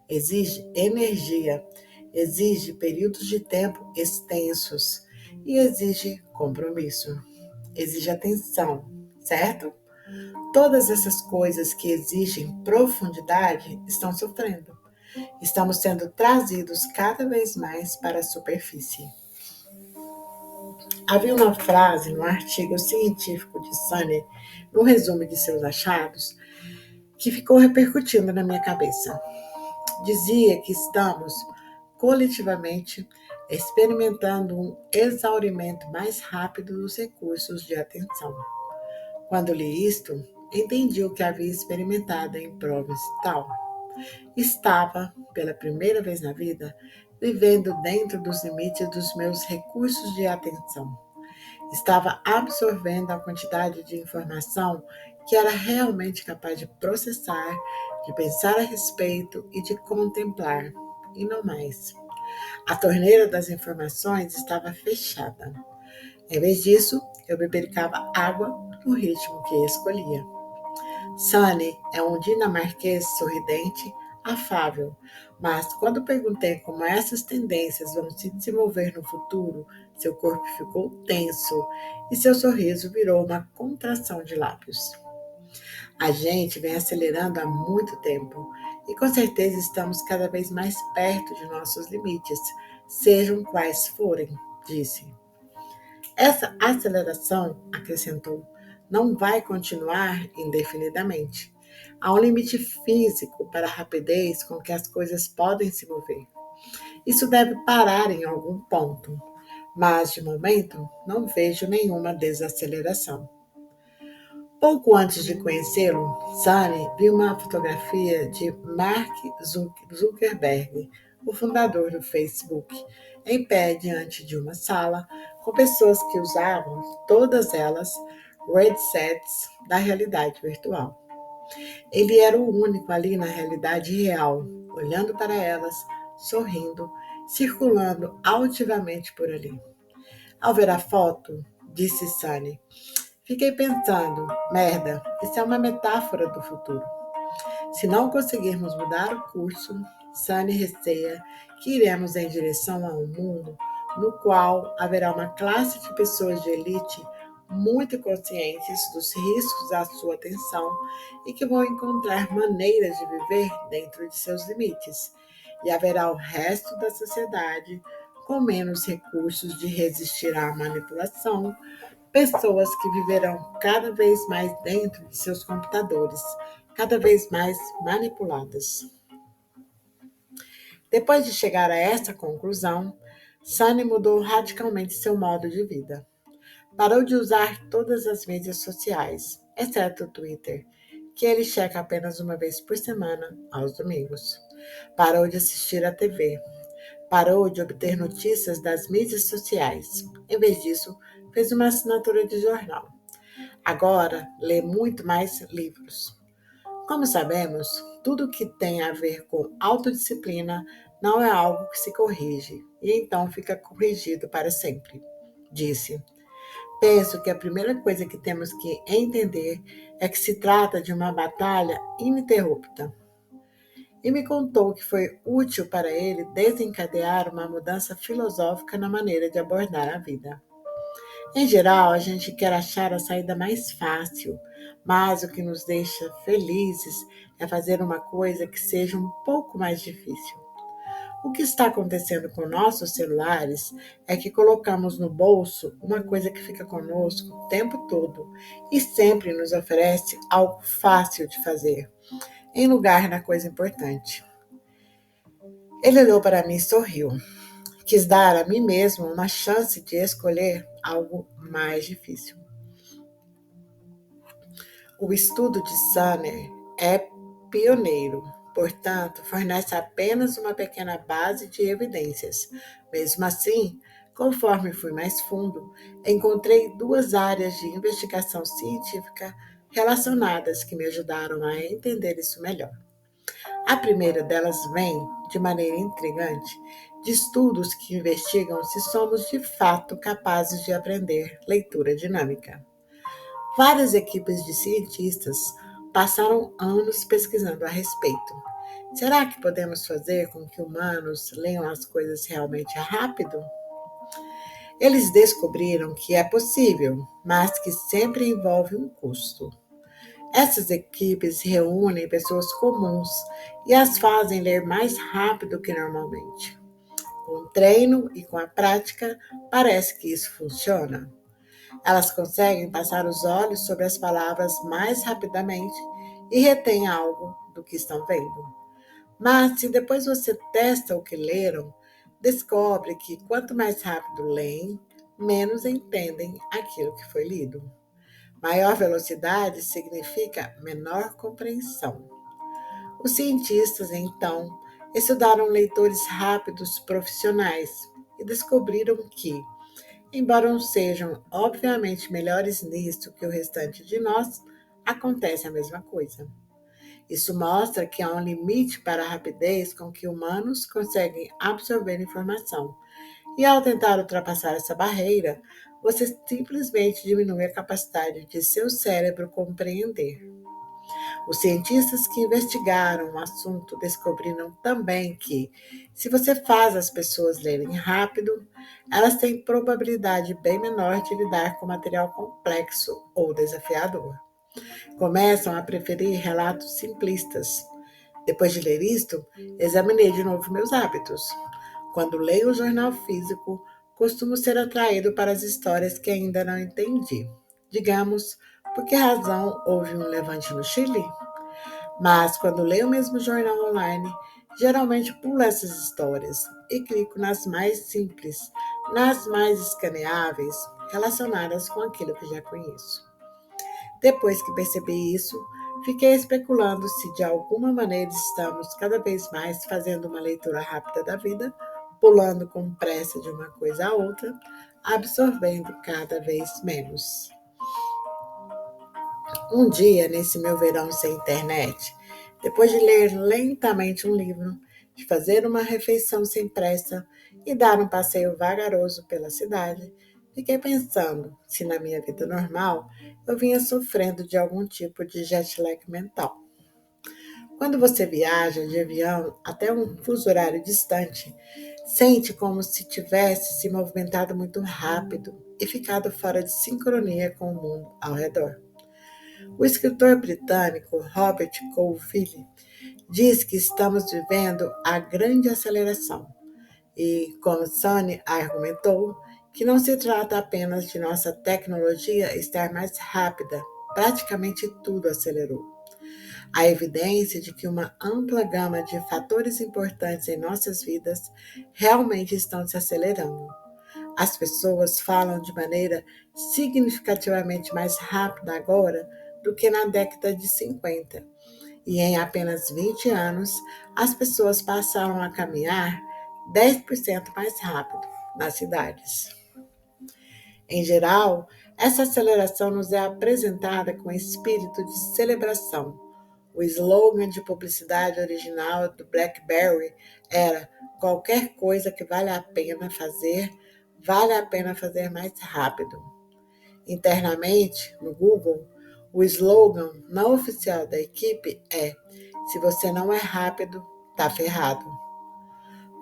exige energia, exige períodos de tempo extensos e exige compromisso. Exige atenção, certo? Todas essas coisas que exigem profundidade estão sofrendo. Estamos sendo trazidos cada vez mais para a superfície. Havia uma frase no artigo científico de Sunny, no resumo de seus achados, que ficou repercutindo na minha cabeça. Dizia que estamos, coletivamente, experimentando um exaurimento mais rápido dos recursos de atenção. Quando li isto, entendi o que havia experimentado em Provincetown. Estava, pela primeira vez na vida, vivendo dentro dos limites dos meus recursos de atenção. Estava absorvendo a quantidade de informação que era realmente capaz de processar, de pensar a respeito e de contemplar, e não mais. A torneira das informações estava fechada. Em vez disso, eu bebericava água no ritmo que escolhia. Sunny é um dinamarquês sorridente, afável, mas quando perguntei como essas tendências vão se desenvolver no futuro, seu corpo ficou tenso e seu sorriso virou uma contração de lábios. A gente vem acelerando há muito tempo e com certeza estamos cada vez mais perto de nossos limites, sejam quais forem, disse. Essa aceleração, acrescentou, não vai continuar indefinidamente. Há um limite físico para a rapidez com que as coisas podem se mover. Isso deve parar em algum ponto, mas de momento não vejo nenhuma desaceleração. Pouco antes de conhecê-lo, Sunny viu uma fotografia de Mark Zuckerberg, o fundador do Facebook, em pé diante de uma sala com pessoas que usavam, todas elas, headsets da realidade virtual. Ele era o único ali na realidade real, olhando para elas, sorrindo, circulando altivamente por ali. Ao ver a foto, disse Sunny, fiquei pensando, merda, isso é uma metáfora do futuro. Se não conseguirmos mudar o curso, Sunny receia que iremos em direção a um mundo no qual haverá uma classe de pessoas de elite muito conscientes dos riscos à sua atenção e que vão encontrar maneiras de viver dentro de seus limites. E haverá o resto da sociedade com menos recursos de resistir à manipulação, pessoas que viverão cada vez mais dentro de seus computadores, cada vez mais manipuladas. Depois de chegar a essa conclusão, Sunny mudou radicalmente seu modo de vida. Parou de usar todas as mídias sociais, exceto o Twitter, que ele checa apenas uma vez por semana, aos domingos. Parou de assistir à TV. Parou de obter notícias das mídias sociais. Em vez disso, fez uma assinatura de jornal. Agora, lê muito mais livros. Como sabemos, tudo que tem a ver com autodisciplina não é algo que se corrige e então fica corrigido para sempre, disse. Penso que a primeira coisa que temos que entender é que se trata de uma batalha ininterrupta. E me contou que foi útil para ele desencadear uma mudança filosófica na maneira de abordar a vida. Em geral, a gente quer achar a saída mais fácil, mas o que nos deixa felizes é fazer uma coisa que seja um pouco mais difícil. O que está acontecendo com nossos celulares é que colocamos no bolso uma coisa que fica conosco o tempo todo e sempre nos oferece algo fácil de fazer, em lugar da coisa importante. Ele olhou para mim e sorriu. Quis dar a mim mesmo uma chance de escolher algo mais difícil. O estudo de Sunner é pioneiro, portanto, fornece apenas uma pequena base de evidências. Mesmo assim, conforme fui mais fundo, encontrei duas áreas de investigação científica relacionadas que me ajudaram a entender isso melhor. A primeira delas vem, de maneira intrigante, de estudos que investigam se somos de fato capazes de aprender leitura dinâmica. Várias equipes de cientistas passaram anos pesquisando a respeito. Será que podemos fazer com que humanos leiam as coisas realmente rápido? Eles descobriram que é possível, mas que sempre envolve um custo. Essas equipes reúnem pessoas comuns e as fazem ler mais rápido que normalmente. Com o treino e com a prática, parece que isso funciona. Elas conseguem passar os olhos sobre as palavras mais rapidamente e retêm algo do que estão vendo. Mas se depois você testa o que leram, descobre que quanto mais rápido leem, menos entendem aquilo que foi lido. Maior velocidade significa menor compreensão. Os cientistas, então, estudaram leitores rápidos profissionais e descobriram que, embora não sejam obviamente melhores nisso que o restante de nós, acontece a mesma coisa. Isso mostra que há um limite para a rapidez com que humanos conseguem absorver informação. E ao tentar ultrapassar essa barreira, você simplesmente diminui a capacidade de seu cérebro compreender. Os cientistas que investigaram o assunto descobriram também que, se você faz as pessoas lerem rápido, elas têm probabilidade bem menor de lidar com material complexo ou desafiador. Começam a preferir relatos simplistas. Depois de ler isto, examinei de novo meus hábitos. Quando leio o jornal físico, costumo ser atraído para as histórias que ainda não entendi. Digamos, por que razão houve um levante no Chile? Mas quando leio o mesmo jornal online, geralmente pulo essas histórias e clico nas mais simples, nas mais escaneáveis, relacionadas com aquilo que já conheço. Depois que percebi isso, fiquei especulando se de alguma maneira estamos cada vez mais fazendo uma leitura rápida da vida, pulando com pressa de uma coisa a outra, absorvendo cada vez menos. Um dia, nesse meu verão sem internet, depois de ler lentamente um livro, de fazer uma refeição sem pressa e dar um passeio vagaroso pela cidade, fiquei pensando se na minha vida normal eu vinha sofrendo de algum tipo de jet lag mental. Quando você viaja de avião até um fuso horário distante, sente como se tivesse se movimentado muito rápido e ficado fora de sincronia com o mundo ao redor. O escritor britânico Robert Colville diz que estamos vivendo a grande aceleração e, como Sony argumentou, que não se trata apenas de nossa tecnologia estar mais rápida, praticamente tudo acelerou. Há evidência de que uma ampla gama de fatores importantes em nossas vidas realmente estão se acelerando. As pessoas falam de maneira significativamente mais rápida agora do que na década de 50. E em apenas 20 anos, as pessoas passaram a caminhar 10% mais rápido nas cidades. Em geral, essa aceleração nos é apresentada com espírito de celebração. O slogan de publicidade original do BlackBerry era: qualquer coisa que vale a pena fazer mais rápido. Internamente, no Google, o slogan não oficial da equipe é: se você não é rápido, tá ferrado.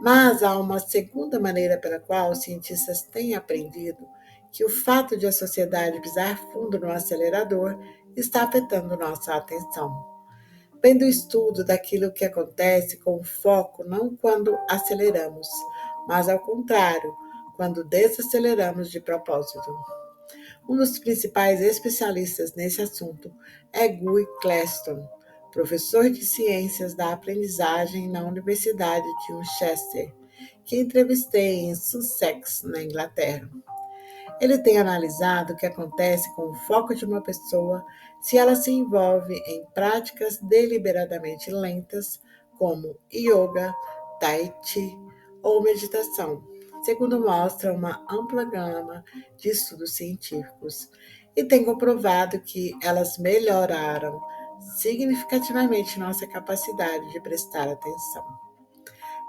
Mas há uma segunda maneira pela qual os cientistas têm aprendido que o fato de a sociedade pisar fundo no acelerador está afetando nossa atenção. Vem do estudo daquilo que acontece com o foco não quando aceleramos, mas ao contrário, quando desaceleramos de propósito. Um dos principais especialistas nesse assunto é Guy Cleston, professor de ciências da aprendizagem na Universidade de Winchester, que entrevistei em Sussex, na Inglaterra. Ele tem analisado o que acontece com o foco de uma pessoa se ela se envolve em práticas deliberadamente lentas, como yoga, tai chi ou meditação, segundo mostra uma ampla gama de estudos científicos, e tem comprovado que elas melhoraram significativamente nossa capacidade de prestar atenção.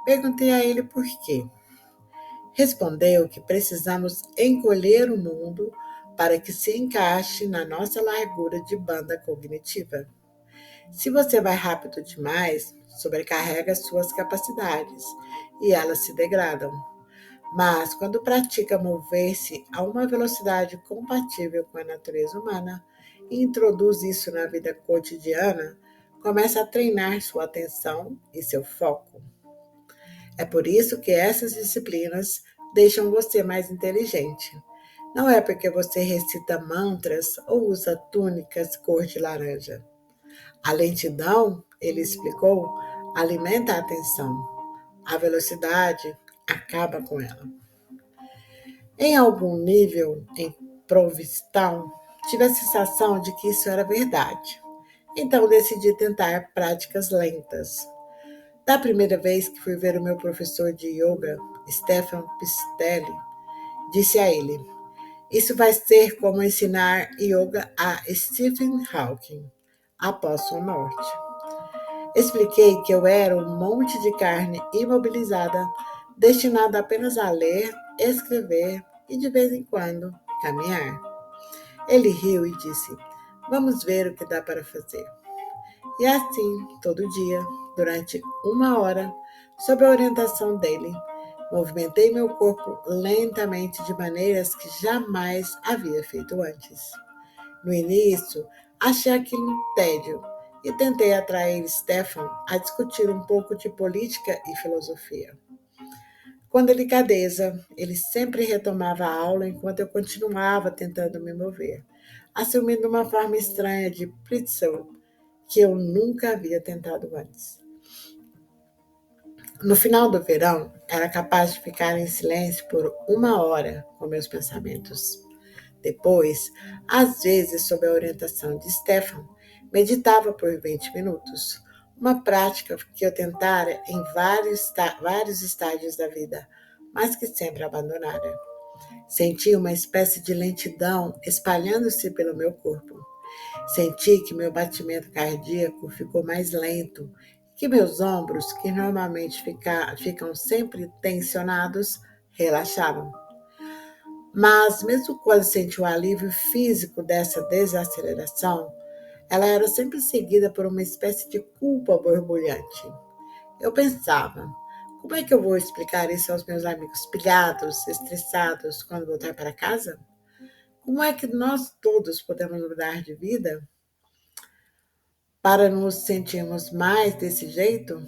Perguntei a ele por quê. Respondeu que precisamos encolher o mundo para que se encaixe na nossa largura de banda cognitiva. Se você vai rápido demais, sobrecarrega suas capacidades e elas se degradam. Mas quando pratica mover-se a uma velocidade compatível com a natureza humana e introduz isso na vida cotidiana, começa a treinar sua atenção e seu foco. É por isso que essas disciplinas deixam você mais inteligente. Não é porque você recita mantras ou usa túnicas cor de laranja. A lentidão, ele explicou, alimenta a atenção. A velocidade acaba com ela. Em algum nível, em Provincetown, tive a sensação de que isso era verdade. Então decidi tentar práticas lentas. Da primeira vez que fui ver o meu professor de yoga, Stefan Pistelli, disse a ele: isso vai ser como ensinar yoga a Stephen Hawking após sua morte. Expliquei que eu era um monte de carne imobilizada, destinada apenas a ler, escrever e, de vez em quando, caminhar. Ele riu e disse: vamos ver o que dá para fazer. E assim, todo dia, durante 1 hora, sob a orientação dele, movimentei meu corpo lentamente de maneiras que jamais havia feito antes. No início, achei aquilo um tédio e tentei atrair Stefan a discutir um pouco de política e filosofia. Com delicadeza, ele sempre retomava a aula enquanto eu continuava tentando me mover, assumindo uma forma estranha de pretzel que eu nunca havia tentado antes. No final do verão, era capaz de ficar em silêncio por 1 hora com meus pensamentos. Depois, às vezes sob a orientação de Stefan, meditava por 20 minutos, uma prática que eu tentara em vários estágios da vida, mas que sempre abandonara. Senti uma espécie de lentidão espalhando-se pelo meu corpo. Senti que meu batimento cardíaco ficou mais lento, que meus ombros, que normalmente ficam sempre tensionados, relaxavam. Mas, mesmo quando senti o alívio físico dessa desaceleração, ela era sempre seguida por uma espécie de culpa borbulhante. Eu pensava, como é que eu vou explicar isso aos meus amigos pilhados, estressados, quando voltar para casa? Como é que nós todos podemos mudar de vida para nos sentirmos mais desse jeito?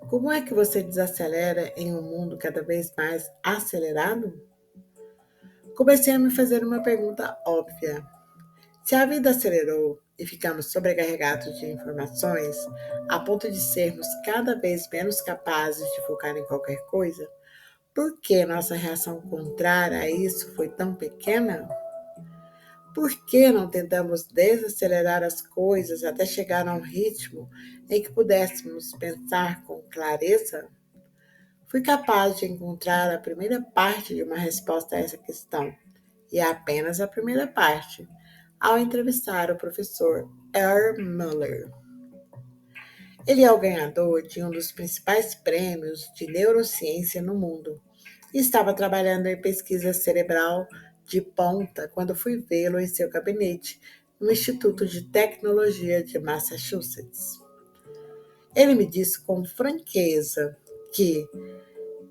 Como é que você desacelera em um mundo cada vez mais acelerado? Comecei a me fazer uma pergunta óbvia. Se a vida acelerou e ficamos sobrecarregados de informações, a ponto de sermos cada vez menos capazes de focar em qualquer coisa, por que nossa reação contrária a isso foi tão pequena? Por que não tentamos desacelerar as coisas até chegar a um ritmo em que pudéssemos pensar com clareza? Fui capaz de encontrar a primeira parte de uma resposta a essa questão, e apenas a primeira parte, ao entrevistar o professor R. Muller. Ele é o ganhador de um dos principais prêmios de neurociência no mundo e estava trabalhando em pesquisa cerebral de ponta quando fui vê-lo em seu gabinete no Instituto de Tecnologia de Massachusetts. Ele me disse com franqueza que,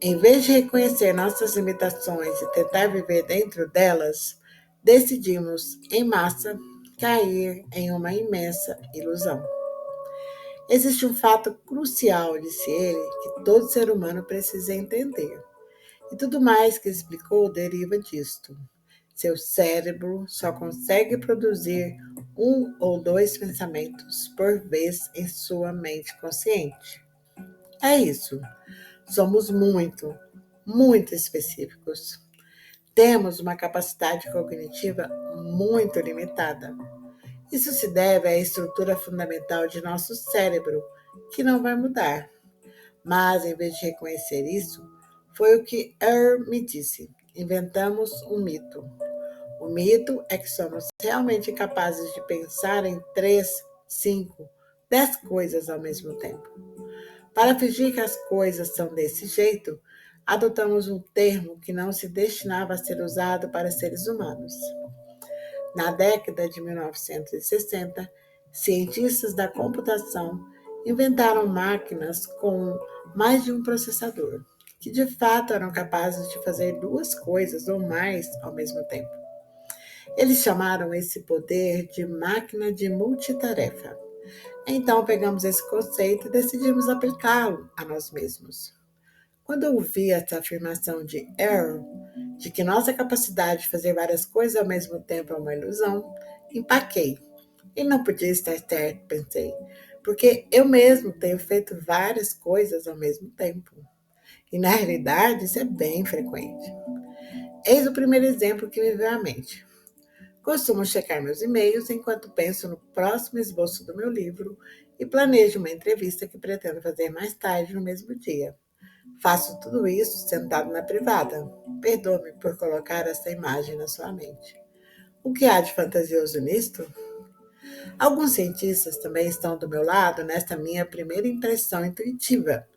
em vez de reconhecer nossas limitações e tentar viver dentro delas, decidimos, em massa, cair em uma imensa ilusão. Existe um fato crucial, disse ele, que todo ser humano precisa entender. E tudo mais que explicou deriva disto. Seu cérebro só consegue produzir 1 ou 2 pensamentos por vez em sua mente consciente. É isso. Somos muito específicos. Temos uma capacidade cognitiva muito limitada. Isso se deve à estrutura fundamental de nosso cérebro, que não vai mudar. Mas, em vez de reconhecer isso, foi o que me disse. Inventamos um mito. O mito é que somos realmente capazes de pensar em 3, 5, 10 coisas ao mesmo tempo. Para fingir que as coisas são desse jeito, adotamos um termo que não se destinava a ser usado para seres humanos. Na década de 1960, cientistas da computação inventaram máquinas com mais de um processador, que de fato eram capazes de fazer 2 coisas ou mais ao mesmo tempo. Eles chamaram esse poder de máquina de multitarefa. Então pegamos esse conceito e decidimos aplicá-lo a nós mesmos. Quando eu ouvi essa afirmação de Earl, de que nossa capacidade de fazer várias coisas ao mesmo tempo é uma ilusão, empaquei. E não podia estar certo, pensei, porque eu mesmo tenho feito várias coisas ao mesmo tempo. E na realidade isso é bem frequente. Eis o primeiro exemplo que me veio à mente. Costumo checar meus e-mails enquanto penso no próximo esboço do meu livro e planejo uma entrevista que pretendo fazer mais tarde no mesmo dia. Faço tudo isso sentado na privada. Perdoe-me por colocar essa imagem na sua mente. O que há de fantasioso nisto? Alguns cientistas também estão do meu lado nesta minha primeira impressão intuitiva.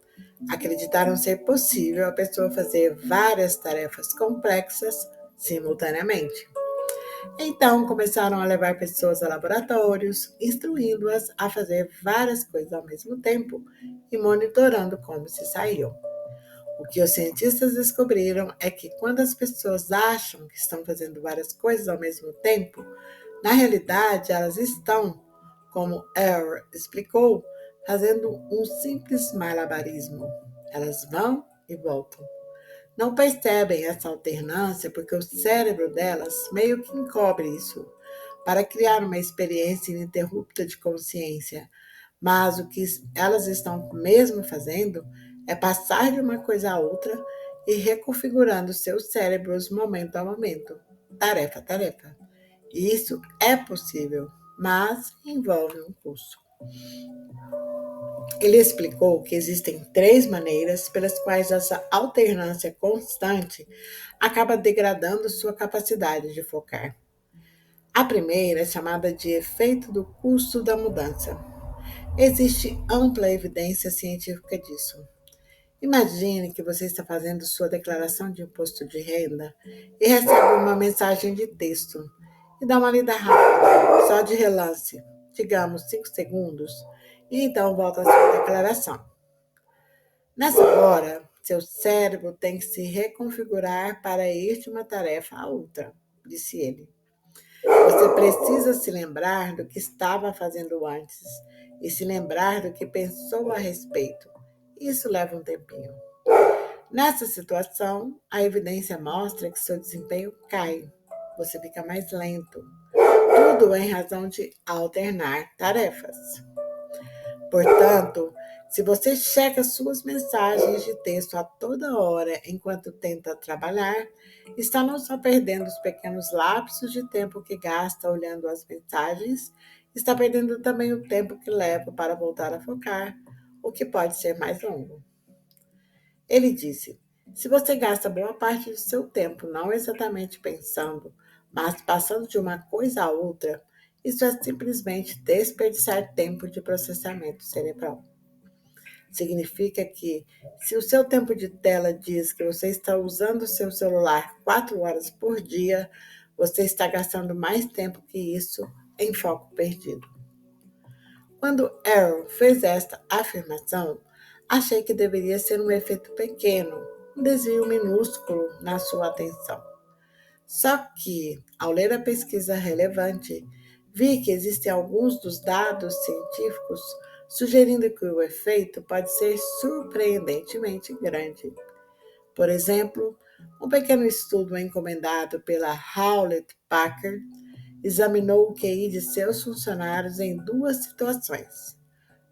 Acreditaram ser possível a pessoa fazer várias tarefas complexas simultaneamente. Então começaram a levar pessoas a laboratórios, instruindo-as a fazer várias coisas ao mesmo tempo e monitorando como se saíam. O que os cientistas descobriram é que quando as pessoas acham que estão fazendo várias coisas ao mesmo tempo, na realidade elas estão, como Earl explicou, fazendo um simples malabarismo. Elas vão e voltam. Não percebem essa alternância porque o cérebro delas meio que encobre isso, para criar uma experiência ininterrupta de consciência. Mas o que elas estão mesmo fazendo é passar de uma coisa a outra e reconfigurando seus cérebros momento a momento, tarefa a tarefa. E isso é possível, mas envolve um custo. Ele explicou que existem 3 maneiras pelas quais essa alternância constante acaba degradando sua capacidade de focar. A primeira é chamada de efeito do custo da mudança. Existe ampla evidência científica disso. Imagine que você está fazendo sua declaração de imposto de renda e recebe uma mensagem de texto e dá uma lida rápida, só de relance, digamos 5 segundos, e então volta à sua declaração. Nessa hora, seu cérebro tem que se reconfigurar para ir de uma tarefa a outra, disse ele. Você precisa se lembrar do que estava fazendo antes e se lembrar do que pensou a respeito. Isso leva um tempinho. Nessa situação, a evidência mostra que seu desempenho cai. Você fica mais lento. Tudo em razão de alternar tarefas. Portanto, se você checa suas mensagens de texto a toda hora enquanto tenta trabalhar, está não só perdendo os pequenos lapsos de tempo que gasta olhando as mensagens, está perdendo também o tempo que leva para voltar a focar, o que pode ser mais longo. Ele disse: se você gasta boa parte do seu tempo não exatamente pensando, mas passando de uma coisa a outra, isso é simplesmente desperdiçar tempo de processamento cerebral. Significa que, se o seu tempo de tela diz que você está usando o seu celular 4 horas por dia, você está gastando mais tempo que isso em foco perdido. Quando Earl fez esta afirmação, achei que deveria ser um efeito pequeno, um desvio minúsculo na sua atenção. Só que, ao ler a pesquisa relevante, vi que existem alguns dos dados científicos sugerindo que o efeito pode ser surpreendentemente grande. Por exemplo, um pequeno estudo encomendado pela Hewlett Packard examinou o QI de seus funcionários em 2 situações.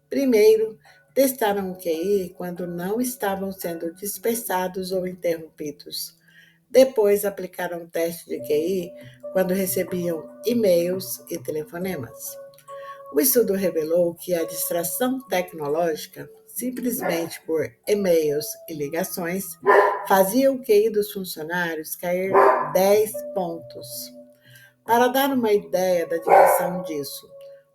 Primeiro, testaram o QI quando não estavam sendo dispersados ou interrompidos. Depois, aplicaram o teste de QI quando recebiam e-mails e telefonemas. O estudo revelou que a distração tecnológica, simplesmente por e-mails e ligações, fazia o QI dos funcionários cair 10 pontos. Para dar uma ideia da dimensão disso,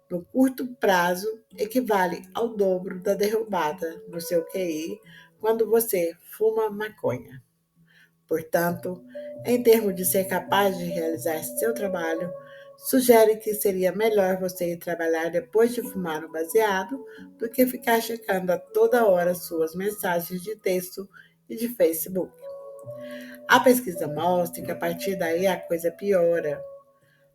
no curto prazo, equivale ao dobro da derrubada no seu QI quando você fuma maconha. Portanto, em termos de ser capaz de realizar seu trabalho, sugere que seria melhor você ir trabalhar depois de fumar um baseado do que ficar checando a toda hora suas mensagens de texto e de Facebook. A pesquisa mostra que a partir daí a coisa piora.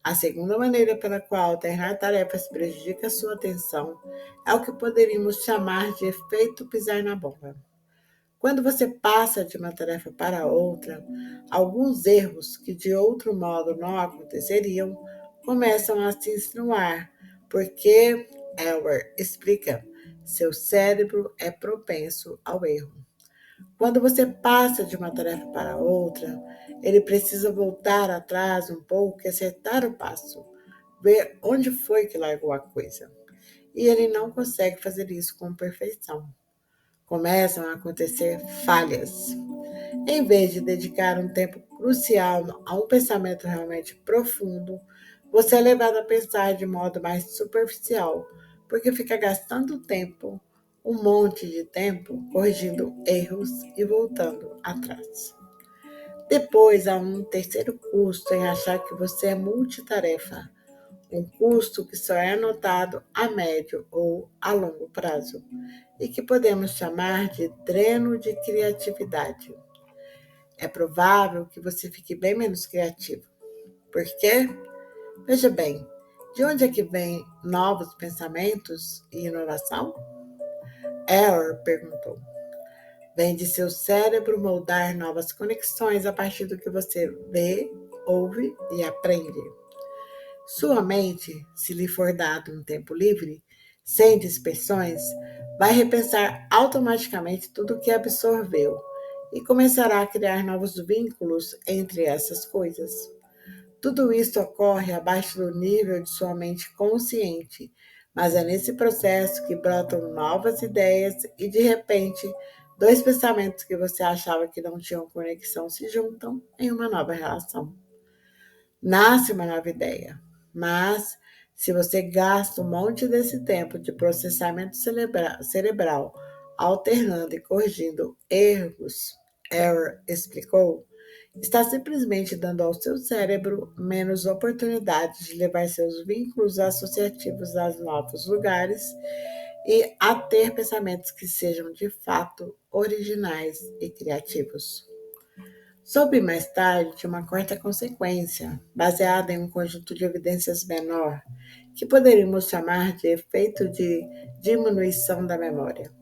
A segunda maneira pela qual alternar tarefas prejudica sua atenção é o que poderíamos chamar de efeito pisar na bola. Quando você passa de uma tarefa para outra, alguns erros que de outro modo não aconteceriam começam a se insinuar, porque, Elwer explica, seu cérebro é propenso ao erro. Quando você passa de uma tarefa para outra, ele precisa voltar atrás um pouco e acertar o passo, ver onde foi que largou a coisa. E ele não consegue fazer isso com perfeição. Começam a acontecer falhas. Em vez de dedicar um tempo crucial a um pensamento realmente profundo, você é levado a pensar de modo mais superficial, porque fica gastando tempo, um monte de tempo, corrigindo erros e voltando atrás. Depois, há um terceiro custo em achar que você é multitarefa, um custo que só é notado a médio ou a longo prazo e que podemos chamar de dreno de criatividade. É provável que você fique bem menos criativo. Por quê? Veja bem, de onde é que vem novos pensamentos e inovação? Error perguntou. Vem de seu cérebro moldar novas conexões a partir do que você vê, ouve e aprende. Sua mente, se lhe for dado um tempo livre, sem dispersões, vai repensar automaticamente tudo o que absorveu e começará a criar novos vínculos entre essas coisas. Tudo isso ocorre abaixo do nível de sua mente consciente, mas é nesse processo que brotam novas ideias e, de repente, dois pensamentos que você achava que não tinham conexão se juntam em uma nova relação. Nasce uma nova ideia, mas se você gasta um monte desse tempo de processamento cerebral alternando e corrigindo erros, Error explicou, está simplesmente dando ao seu cérebro menos oportunidades de levar seus vínculos associativos a novos lugares e a ter pensamentos que sejam de fato originais e criativos. Soube mais tarde de uma quarta consequência, baseada em um conjunto de evidências menor, que poderíamos chamar de efeito de diminuição da memória.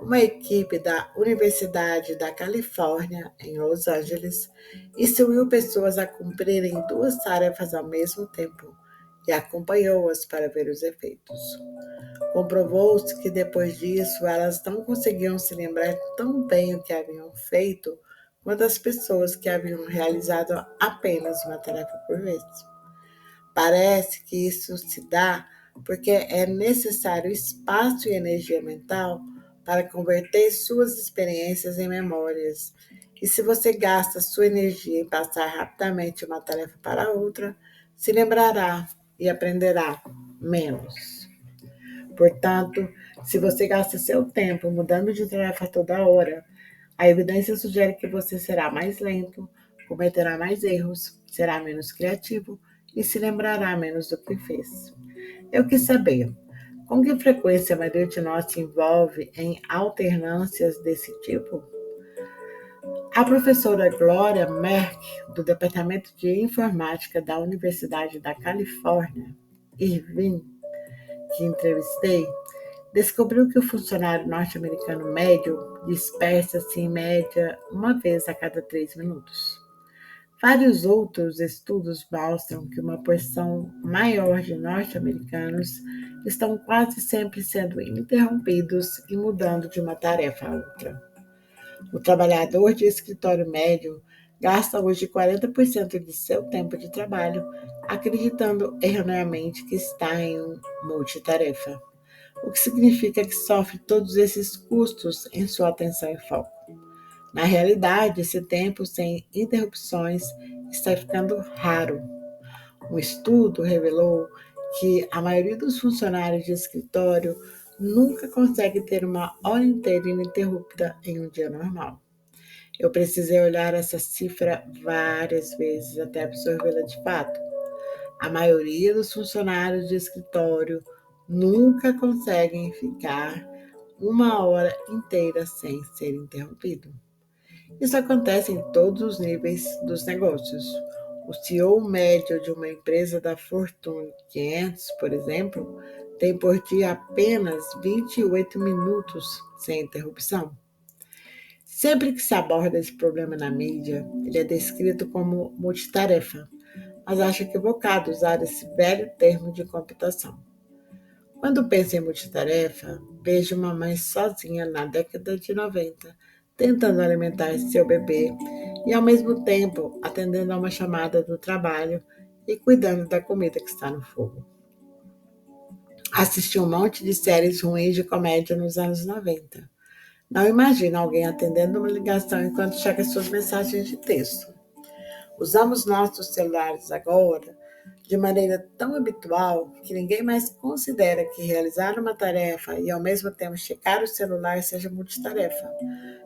Uma equipe da Universidade da Califórnia, em Los Angeles, instruiu pessoas a cumprirem duas tarefas ao mesmo tempo e acompanhou-as para ver os efeitos. Comprovou-se que depois disso elas não conseguiam se lembrar tão bem o que haviam feito quanto as pessoas que haviam realizado apenas uma tarefa por vez. Parece que isso se dá porque é necessário espaço e energia mental para converter suas experiências em memórias. E se você gasta sua energia em passar rapidamente uma tarefa para outra, se lembrará e aprenderá menos. Portanto, se você gasta seu tempo mudando de tarefa toda hora, a evidência sugere que você será mais lento, cometerá mais erros, será menos criativo e se lembrará menos do que fez. Eu quis saber com que frequência a maioria de nós se envolve em alternâncias desse tipo? A professora Gloria Merck, do Departamento de Informática da Universidade da Califórnia, Irvine, que entrevistei, descobriu que o funcionário norte-americano médio dispersa-se em média uma vez a cada 3 minutos. Vários outros estudos mostram que uma porção maior de norte-americanos estão quase sempre sendo interrompidos e mudando de uma tarefa a outra. O trabalhador de escritório médio gasta hoje 40% de seu tempo de trabalho acreditando erroneamente que está em um multitarefa, o que significa que sofre todos esses custos em sua atenção e foco. Na realidade, esse tempo sem interrupções está ficando raro. Um estudo revelou que a maioria dos funcionários de escritório nunca consegue ter uma hora inteira ininterrupta em um dia normal. Eu precisei olhar essa cifra várias vezes até absorvê-la de fato. A maioria dos funcionários de escritório nunca conseguem ficar uma hora inteira sem ser interrompido. Isso acontece em todos os níveis dos negócios. O CEO médio de uma empresa da Fortune 500, por exemplo, tem por dia apenas 28 minutos sem interrupção. Sempre que se aborda esse problema na mídia, ele é descrito como multitarefa, mas acho equivocado usar esse velho termo de computação. Quando penso em multitarefa, vejo uma mãe sozinha na década de 90, tentando alimentar seu bebê e, ao mesmo tempo, atendendo a uma chamada do trabalho e cuidando da comida que está no fogo. Assisti um monte de séries ruins de comédia nos anos 90. Não imagino alguém atendendo uma ligação enquanto chega suas mensagens de texto. Usamos nossos celulares agora de maneira tão habitual que ninguém mais considera que realizar uma tarefa e ao mesmo tempo checar o celular seja multitarefa.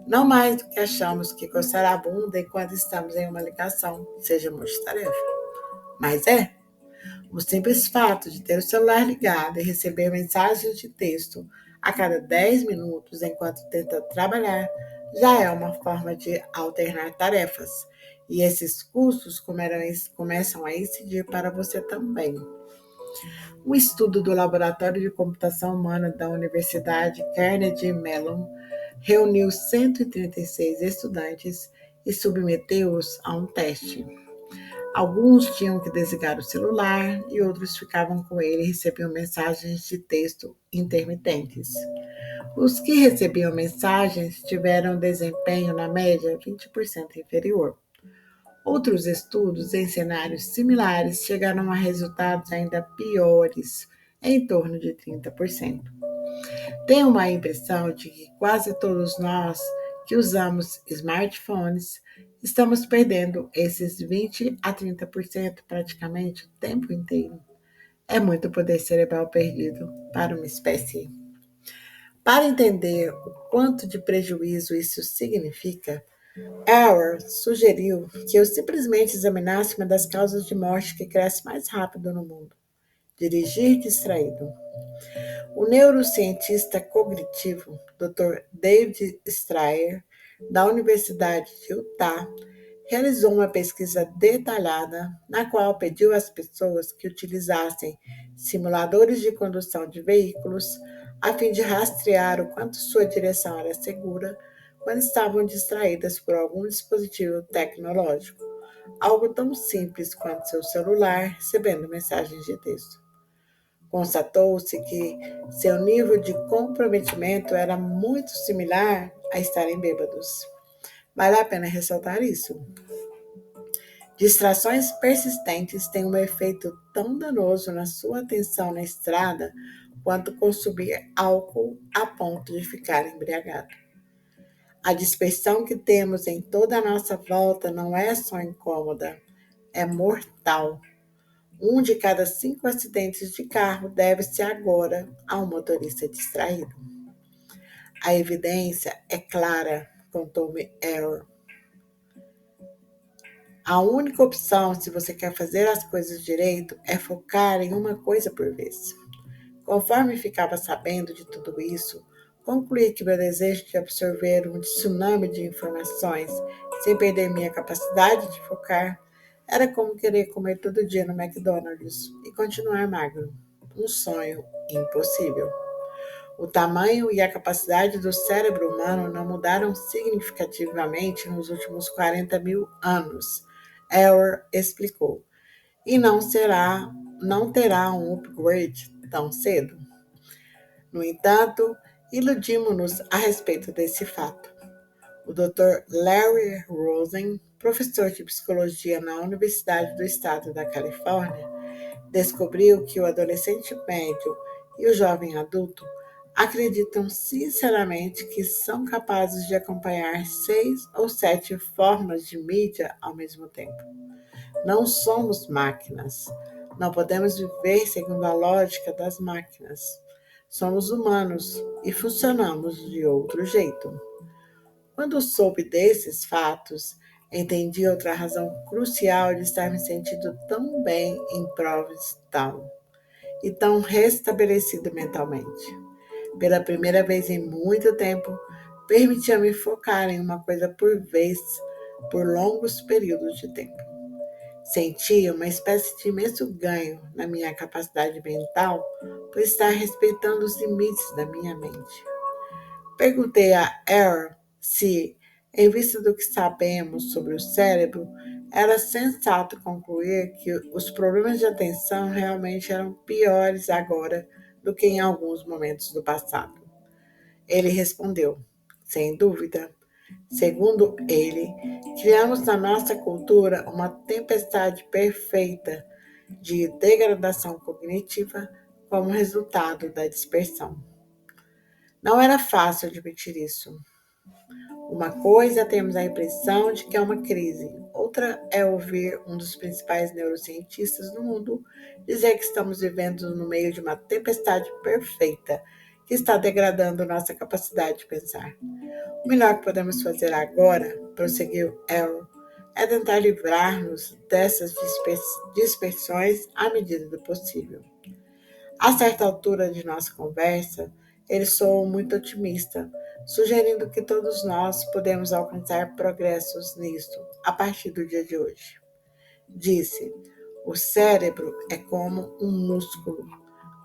Não mais do que achamos que coçar a bunda enquanto estamos em uma ligação seja multitarefa. Mas é. O simples fato de ter o celular ligado e receber mensagens de texto a cada 10 minutos enquanto tenta trabalhar já é uma forma de alternar tarefas. E esses custos começam a incidir para você também. Um estudo do Laboratório de Computação Humana da Universidade Carnegie Mellon reuniu 136 estudantes e submeteu-os a um teste. Alguns tinham que desligar o celular e outros ficavam com ele e recebiam mensagens de texto intermitentes. Os que recebiam mensagens tiveram desempenho, na média, 20% inferior. Outros estudos em cenários similares chegaram a resultados ainda piores, em torno de 30%. Tenho uma impressão de que quase todos nós que usamos smartphones estamos perdendo esses 20 a 30% praticamente o tempo inteiro. É muito poder cerebral perdido para uma espécie. Para entender o quanto de prejuízo isso significa, Auer sugeriu que eu simplesmente examinasse uma das causas de morte que cresce mais rápido no mundo: dirigir distraído. O neurocientista cognitivo Dr. David Strayer, da Universidade de Utah, realizou uma pesquisa detalhada na qual pediu às pessoas que utilizassem simuladores de condução de veículos a fim de rastrear o quanto sua direção era segura quando estavam distraídas por algum dispositivo tecnológico, algo tão simples quanto seu celular recebendo mensagens de texto. Constatou-se que seu nível de comprometimento era muito similar a estarem bêbados. Vale a pena ressaltar isso. Distrações persistentes têm um efeito tão danoso na sua atenção na estrada quanto consumir álcool a ponto de ficar embriagado. A dispersão que temos em toda a nossa volta não é só incômoda, é mortal. 1 de cada 5 acidentes de carro deve-se agora a um motorista distraído. A evidência é clara, contou-me Error. A única opção, se você quer fazer as coisas direito, é focar em uma coisa por vez. Conforme ficava sabendo de tudo isso, concluí que meu desejo de absorver um tsunami de informações sem perder minha capacidade de focar era como querer comer todo dia no McDonald's e continuar magro. Um sonho impossível. O tamanho e a capacidade do cérebro humano não mudaram significativamente nos últimos 40 mil anos, Error explicou, e não terá um upgrade tão cedo. No entanto, iludimos-nos a respeito desse fato. O Dr. Larry Rosen, professor de psicologia na Universidade do Estado da Califórnia, descobriu que o adolescente médio e o jovem adulto acreditam sinceramente que são capazes de acompanhar 6 ou 7 formas de mídia ao mesmo tempo. Não somos máquinas. Não podemos viver segundo a lógica das máquinas. Somos humanos e funcionamos de outro jeito. Quando soube desses fatos, entendi outra razão crucial de estar me sentindo tão bem em Provincetown e tão restabelecido mentalmente. Pela primeira vez em muito tempo, permitia-me focar em uma coisa por vez por longos períodos de tempo. Sentia uma espécie de imenso ganho na minha capacidade mental por estar respeitando os limites da minha mente. Perguntei a Error se, em vista do que sabemos sobre o cérebro, era sensato concluir que os problemas de atenção realmente eram piores agora do que em alguns momentos do passado. Ele respondeu, sem dúvida. Segundo ele, criamos na nossa cultura uma tempestade perfeita de degradação cognitiva como resultado da dispersão. Não era fácil admitir isso. Uma coisa é termos a impressão de que é uma crise, outra é ouvir um dos principais neurocientistas do mundo dizer que estamos vivendo no meio de uma tempestade perfeita que está degradando nossa capacidade de pensar. O melhor que podemos fazer agora, prosseguiu El, é tentar livrar-nos dessas dispersões à medida do possível. A certa altura de nossa conversa, ele soou muito otimista, sugerindo que todos nós podemos alcançar progressos nisto a partir do dia de hoje. Disse: o cérebro é como um músculo.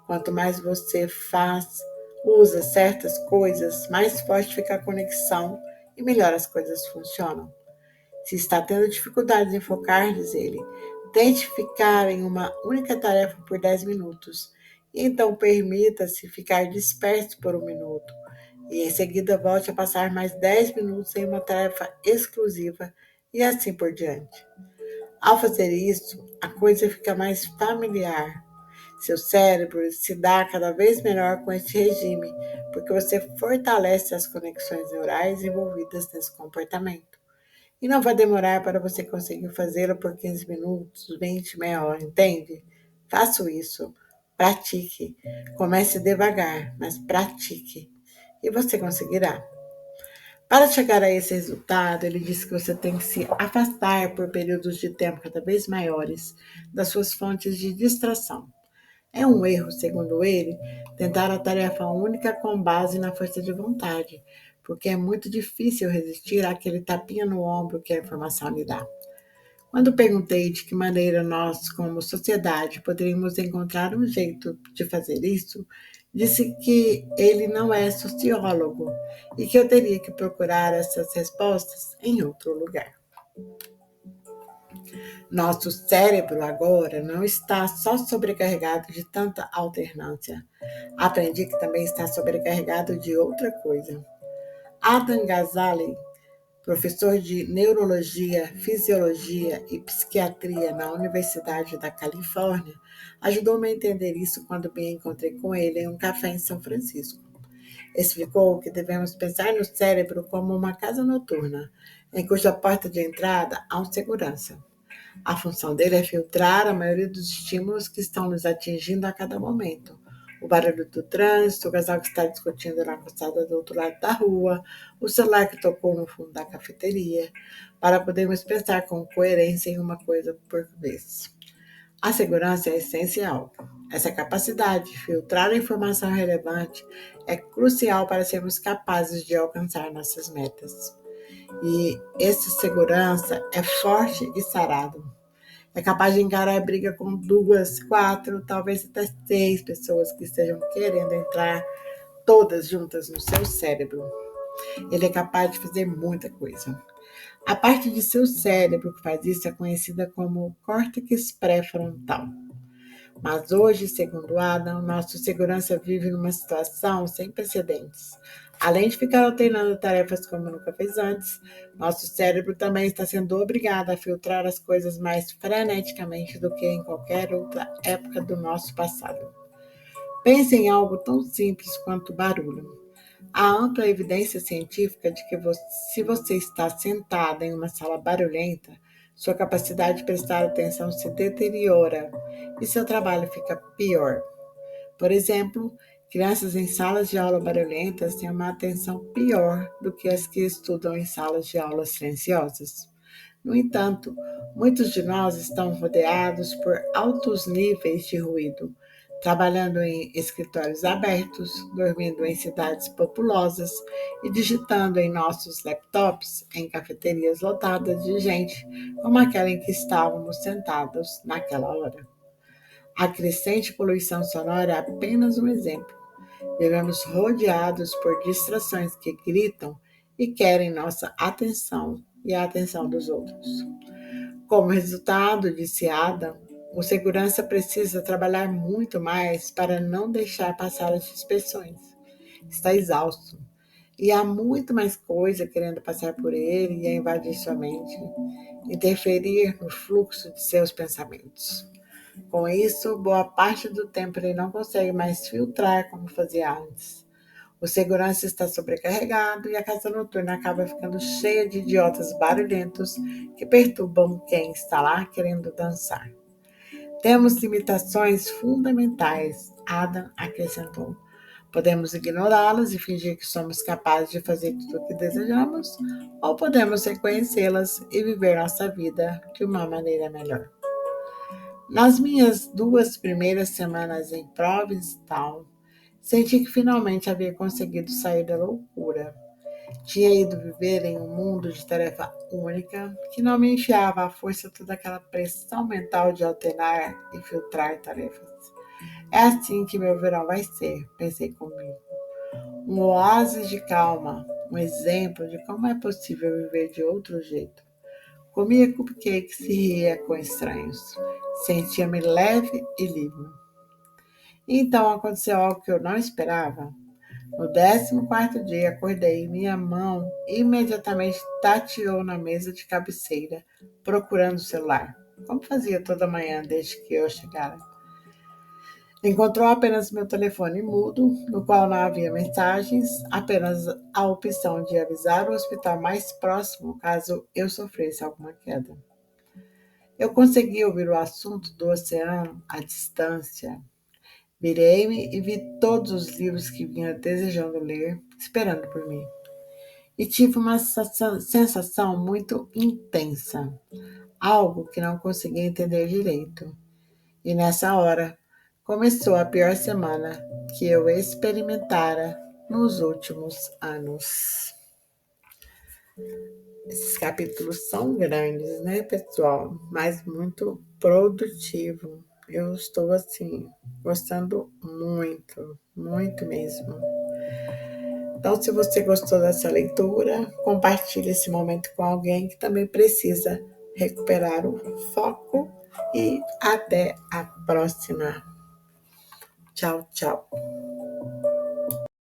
Quanto mais você usa certas coisas, mais forte fica a conexão e melhor as coisas funcionam. Se está tendo dificuldades em focar, diz ele, tente ficar em uma única tarefa por 10 minutos. E então permita-se ficar disperso por um minuto. E em seguida volte a passar mais 10 minutos em uma tarefa exclusiva e assim por diante. Ao fazer isso, a coisa fica mais familiar. Seu cérebro se dá cada vez melhor com esse regime, porque você fortalece as conexões neurais envolvidas nesse comportamento. E não vai demorar para você conseguir fazê-lo por 15 minutos, 20, meia hora, entende? Faça isso. Pratique. Comece devagar, mas pratique. E você conseguirá. Para chegar a esse resultado, ele disse que você tem que se afastar por períodos de tempo cada vez maiores das suas fontes de distração. É um erro, segundo ele, tentar a tarefa única com base na força de vontade, porque é muito difícil resistir àquele tapinha no ombro que a informação lhe dá. Quando perguntei de que maneira nós, como sociedade, poderíamos encontrar um jeito de fazer isso, disse que ele não é sociólogo e que eu teria que procurar essas respostas em outro lugar. Nosso cérebro agora não está só sobrecarregado de tanta alternância. Aprendi que também está sobrecarregado de outra coisa. Adam Ghazali, professor de neurologia, fisiologia e psiquiatria na Universidade da Califórnia, ajudou-me a entender isso quando me encontrei com ele em um café em São Francisco. Explicou que devemos pensar no cérebro como uma casa noturna, em cuja porta de entrada há um segurança. A função dele é filtrar a maioria dos estímulos que estão nos atingindo a cada momento. O barulho do trânsito, o casal que está discutindo na calçada do outro lado da rua, o celular que tocou no fundo da cafeteria, para podermos pensar com coerência em uma coisa por vez. A segurança é essencial. Essa capacidade de filtrar a informação relevante é crucial para sermos capazes de alcançar nossas metas. E essa segurança é forte e sarado. É capaz de encarar a briga com 2, 4, talvez até 6 pessoas que estejam querendo entrar todas juntas no seu cérebro. Ele é capaz de fazer muita coisa. A parte de seu cérebro que faz isso é conhecida como córtex pré-frontal. Mas hoje, segundo Adam, nosso segurança vive numa situação sem precedentes. Além de ficar alternando tarefas como nunca fez antes, nosso cérebro também está sendo obrigado a filtrar as coisas mais freneticamente do que em qualquer outra época do nosso passado. Pense em algo tão simples quanto barulho. Há ampla evidência científica de que se você está sentada em uma sala barulhenta, sua capacidade de prestar atenção se deteriora e seu trabalho fica pior. Por exemplo, crianças em salas de aula barulhentas têm uma atenção pior do que as que estudam em salas de aula silenciosas. No entanto, muitos de nós estão rodeados por altos níveis de ruído, trabalhando em escritórios abertos, dormindo em cidades populosas e digitando em nossos laptops em cafeterias lotadas de gente, como aquela em que estávamos sentados naquela hora. A crescente poluição sonora é apenas um exemplo. Vivemos rodeados por distrações que gritam e querem nossa atenção e a atenção dos outros. Como resultado, disse Adam, o segurança precisa trabalhar muito mais para não deixar passar as dispersões. Está exausto. E há muito mais coisa querendo passar por ele e invadir sua mente, interferir no fluxo de seus pensamentos. Com isso, boa parte do tempo ele não consegue mais filtrar como fazia antes. O segurança está sobrecarregado e a casa noturna acaba ficando cheia de idiotas barulhentos que perturbam quem está lá querendo dançar. Temos limitações fundamentais, Adam acrescentou. Podemos ignorá-las e fingir que somos capazes de fazer tudo o que desejamos, ou podemos reconhecê-las e viver nossa vida de uma maneira melhor. Nas minhas 2 primeiras semanas em Provincetown, senti que finalmente havia conseguido sair da loucura. Tinha ido viver em um mundo de tarefa única que não me enfiava à força toda aquela pressão mental de alternar e filtrar tarefas. É assim que meu verão vai ser, pensei comigo. Um oásis de calma, um exemplo de como é possível viver de outro jeito. Comia cupcakes e ria com estranhos. Sentia-me leve e livre. Então aconteceu algo que eu não esperava. No 14º dia, acordei e minha mão imediatamente tateou na mesa de cabeceira, procurando o celular, como fazia toda manhã desde que eu chegara. Encontrou apenas meu telefone mudo, no qual não havia mensagens, apenas a opção de avisar o hospital mais próximo caso eu sofresse alguma queda. Eu consegui ouvir o assunto do oceano à distância. Virei-me e vi todos os livros que vinha desejando ler, esperando por mim. E tive uma sensação muito intensa, algo que não conseguia entender direito. E nessa hora começou a pior semana que eu experimentara nos últimos anos. Esses capítulos são grandes, né, pessoal? Mas muito produtivo. Eu estou assim gostando muito, muito mesmo. Então, se você gostou dessa leitura, compartilhe esse momento com alguém que também precisa recuperar o foco e até a próxima. Tchau, tchau.